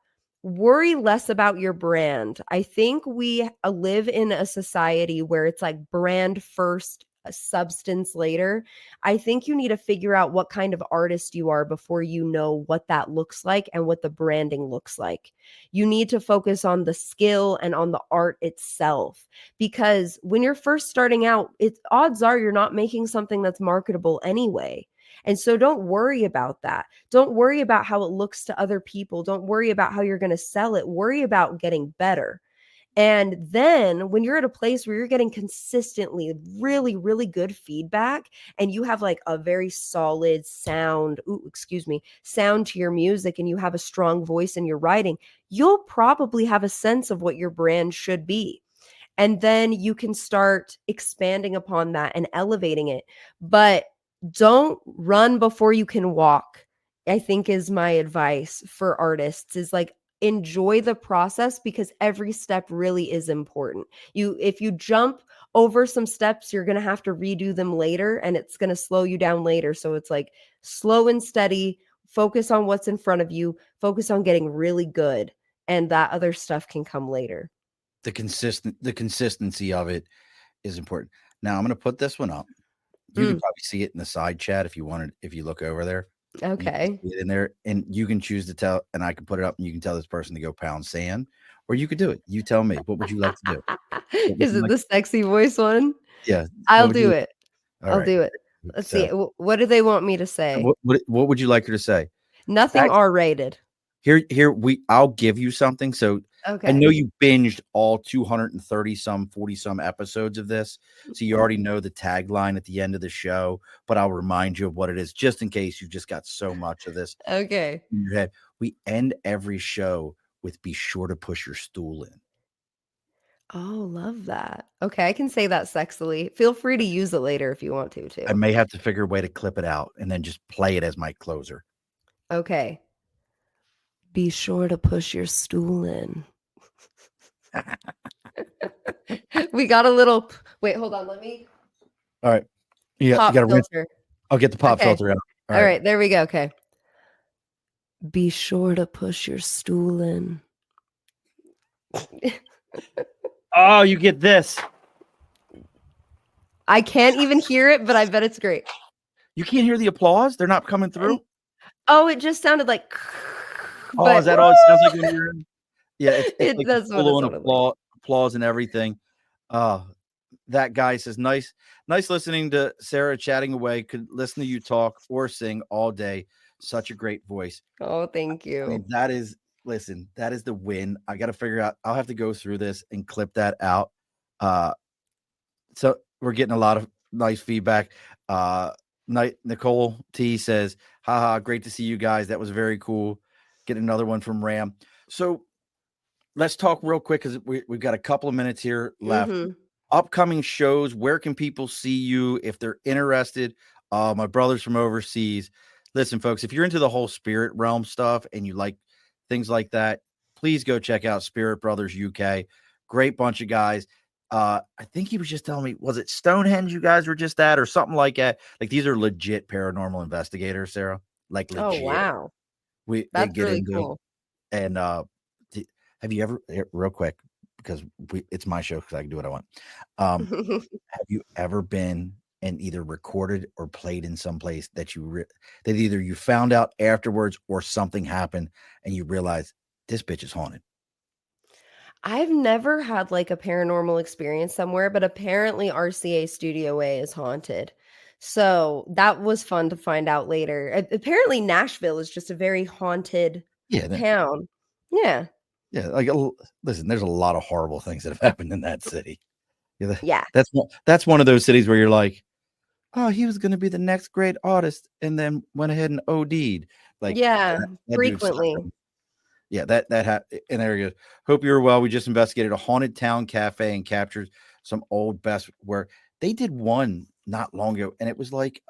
worry less about your brand. I think we live in a society where it's like brand first, substance later. I think you need to figure out what kind of artist you are before you know what that looks like and what the branding looks like. You need to focus on the skill and on the art itself because when you're first starting out, it's odds are you're not making something that's marketable anyway. And so don't worry about that. Don't worry about how it looks to other people. Don't worry about how you're going to sell it. Worry about getting better. And then when you're at a place where you're getting consistently really, really good feedback and you have like a very solid sound to your music and you have a strong voice in your writing, you'll probably have a sense of what your brand should be. And then you can start expanding upon that and elevating it. But don't run before you can walk, I think is my advice for artists is like enjoy the process because every step really is important. If you jump over some steps, you're going to have to redo them later and it's going to slow you down later. So it's like slow and steady, focus on what's in front of you, focus on getting really good, and that other stuff can come later. The consistency of it is important. Now I'm going to put this one up. You could Mm, probably see it in the side chat if you wanted. If you look over there, you can okay. see it in there, and you can choose to tell. And I can put it up, and you can tell this person to go pound sand, or you could do it. You tell me. What would you like to do? What would Is you it like? the sexy voice one? Yeah. What I'll would you? do it. All I'll right. do it. Let's see. So, What do they want me to say? what would you like her to say? Nothing R-rated. I'll give you something. So I Okay. know you binged all 230 some 40 some episodes of this. So you already know the tagline at the end of the show, but I'll remind you of what it is just in case you've just got so much of this Okay. in your head. We end every show with be sure to push your stool in. Oh, love that. Okay, I can say that sexily. Feel free to use it later if you want to I too. may have to figure a way to clip it out and then just play it as my closer. Okay. Be sure to push your stool in. We got a little wait, hold on, let me All right. Yeah, you pop got to rinse. filter. I'll get the pop Okay. filter out. All right, there we go. Okay. Be sure to push your stool in. Oh, you get this. I can't even hear it, but I bet it's great. You can't hear the applause? They're not coming through? Oh, it just sounded like Oh, but is that all it sounds like when you're in? Yeah, it's like that's what it full on sounded like. applause and everything. That guy says, nice listening to Sarah chatting away. Could listen to you talk or sing all day. Such a great voice. Oh, thank I mean, you. that is the win. I got to figure out. I'll have to go through this and clip that out. So we're getting a lot of nice feedback. Nicole T says, haha, great to see you guys. That was very cool. Get another one from Ram. So let's talk real quick because we've got a couple of minutes here left. Mhm. Upcoming shows, where can people see you if they're interested? My brothers from overseas. Listen, folks, if you're into the whole spirit realm stuff and you like things like that, please go check out Spirit Brothers UK. Great bunch of guys. I think he was just telling me, was it Stonehenge you guys were just at or something like that? Like these are legit paranormal investigators, Sarah. Like Oh, legit. wow. They That's get really into it. cool. And have you ever real quick because it's my show because I can do what I want. Have you ever been and either recorded or played in some place that that either you found out afterwards or something happened and you realize this bitch is haunted? I've never had like a paranormal experience somewhere, but apparently RCA Studio A is haunted. So that was fun to find out later. Apparently Nashville is just a very haunted Yeah, town. Yeah. yeah. Like, listen, there's a lot of horrible things that have happened in that city. Yeah, Yeah. that's one of those cities where you're like, oh, he was going to be the next great artist, and then went ahead and OD'd. Like Yeah. that dude sucked. Frequently. Yeah, that and there he goes. Hope you're well. We just investigated a haunted town cafe and captured some old best work. They did one not long ago, and it was like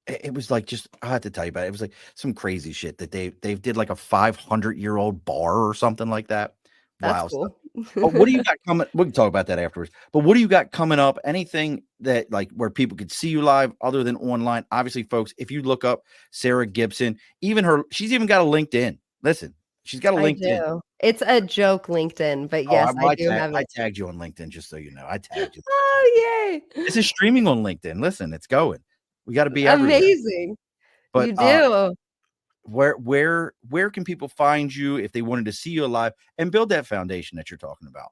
it was like just I have to tell you about it. It was like some crazy shit that they did like a 500-year-old bar or something like that. That's Wow stuff. cool. But what do you got coming? We can talk about that afterwards. But what do you got coming up? Anything that like where people could see you live other than online? Obviously, folks, if you look up Cera Gibson, she's even got a LinkedIn. Listen, she's got a I LinkedIn. do. It's a joke LinkedIn, but Oh, yes, I do have I it. tagged you on LinkedIn just so you know. I tagged you. Oh, yay. This is streaming on LinkedIn. Listen, it's going. We got to be everywhere. Amazing. But You do. where can people find you if they wanted to see you live and build that foundation that you're talking about?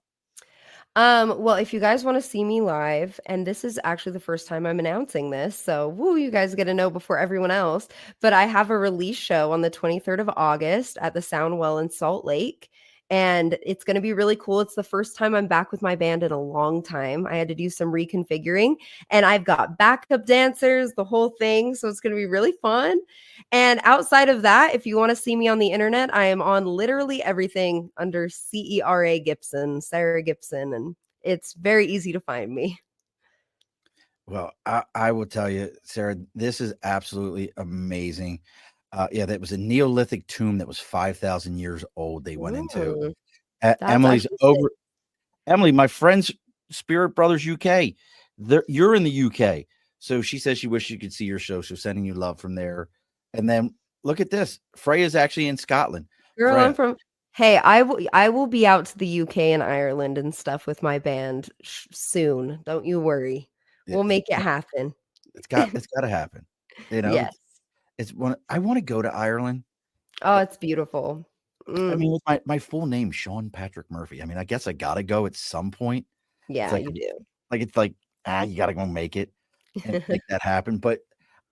Well, if you guys want to see me live, and this is actually the first time I'm announcing this, so woo, you guys get to know before everyone else. But I have a release show on the 23rd of August at the Soundwell in Salt Lake. And it's going to be really cool. It's the first time I'm back with my band in a long time. I had to do some reconfiguring, and I've got backup dancers, the whole thing. So it's going to be really fun. And outside of that, if you want to see me on the internet, I am on literally everything under Cera Gibson, Cera Gibson, and it's very easy to find me. Well, I will tell you, Sarah, this is absolutely amazing. Yeah, that was a Neolithic tomb that was 5,000 years old. They went into. Ooh, that's Emily's actually sick. over. Emily, my friend's Spirit Brothers UK. You're in the UK, so she says she wishes she could see your show. So sending you love from there. And then look at this. Freya's actually in Scotland. Girl, Freya, I'm from Hey, I will be out to the UK and Ireland and stuff with my band soon. Don't you worry. Yeah, We'll make it happen. it's got to happen. You know, Yes. it's one. I want to go to Ireland. Oh, it's beautiful. I mean, with my full name, Sean Patrick Murphy. I mean, I guess I gotta go at some point. It's Yeah, like you do. it's like you gotta go make it and make that happen. But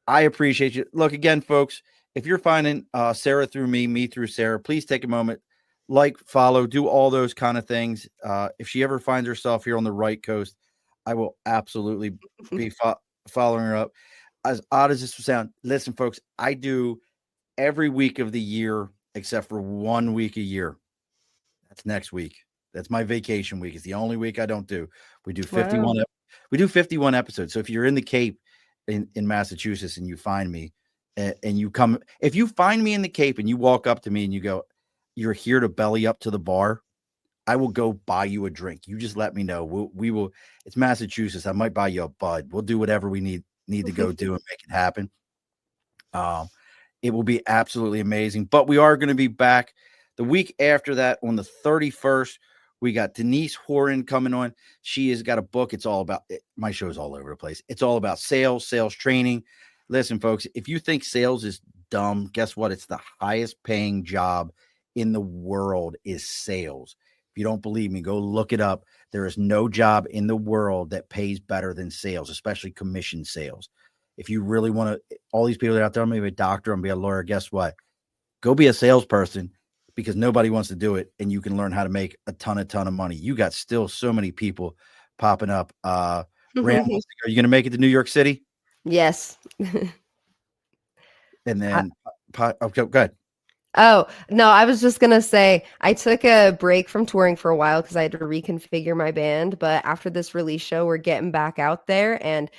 I appreciate you. Look again, folks. If you're finding Cera through me through Cera, please take a moment, like, follow, do all those kind of things. If she ever finds herself here on the right coast, I will absolutely be following her up. As odd as this will sound, listen, folks, I do every week of the year except for 1 week a year. That's next week. That's my vacation week. It's the only week I don't do. We do 51. Wow. We do 51 episodes. So if you're in the Cape in Massachusetts and you find me and you come, if you find me in the Cape and you walk up to me and you go, you're here to belly up to the bar, I will go buy you a drink. You just let me know. We will. It's Massachusetts. I might buy you a bud. We'll do whatever we need to go do and make it happen. It will be absolutely amazing. But we are going to be back the week after that on the 31st. We got Denise Horan coming on. She has got a book. It's all about my show's all over the place. It's all about sales training. Listen, folks, if you think sales is dumb, guess what? It's the highest paying job in the world is sales. If you don't believe me, go look it up. There is no job in the world that pays better than sales, especially commission sales. If you really want to, all these people that are out there, I'm going to be a doctor, I'm going to be a lawyer. Guess what? Go be a salesperson because nobody wants to do it. And you can learn how to make a ton of money. You got still so many people popping up. Rand, are you going to make it to New York City? Yes. And then, okay, go ahead. Oh, no, I was just gonna say I took a break from touring for a while because I had to reconfigure my band. But after this release show, we're getting back out there, and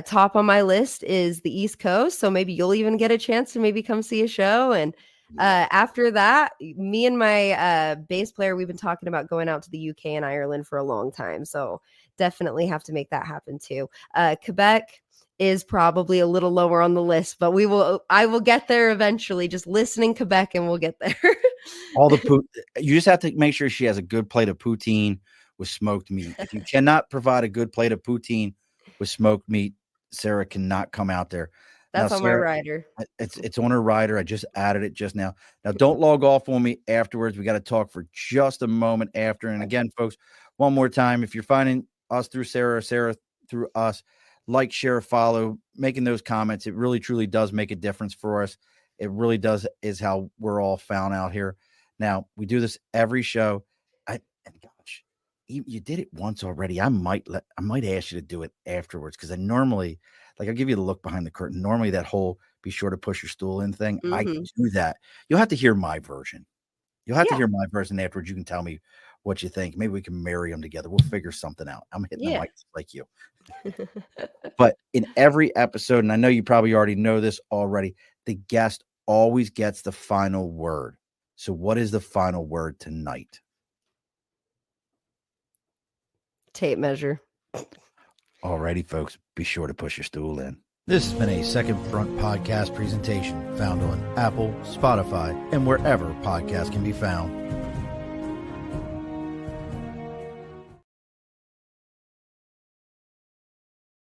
top on my list is the East Coast. So maybe you'll even get a chance to maybe come see a show. And after that, me and my bass player, we've been talking about going out to the UK and Ireland for a long time. So definitely have to make that happen too. Quebec is probably a little lower on the list, but I will get there eventually. Just listening Quebec and we'll get there. You just have to make sure she has a good plate of poutine with smoked meat. If you cannot provide a good plate of poutine with smoked meat, Cera cannot come out there. That's now, on Cera, my rider. It's on her rider. I just added it just now. Now, don't log off on me afterwards. We got to talk for just a moment after. And again, folks, one more time, if you're finding us through Cera or Cera through us, like, share, follow, making those comments. It really, truly does make a difference for us. It really does is how we're all found out here. Now, we do this every show. And gosh, you did it once already. I might ask you to do it afterwards because I normally, like, I'll give you the look behind the curtain. Normally that whole be sure to push your stool in thing. I do that. You'll have to hear my version. You'll have to hear my version afterwards. You can tell me what you think. Maybe we can marry them together. We'll figure something out. I'm hitting the mic like you. But in every episode, and I know you probably already know this already, the guest always gets the final word. So what is the final word tonight? Tape measure. Alrighty, folks, be sure to push your stool in. This has been a Second Front podcast presentation found on Apple, Spotify, and wherever podcasts can be found.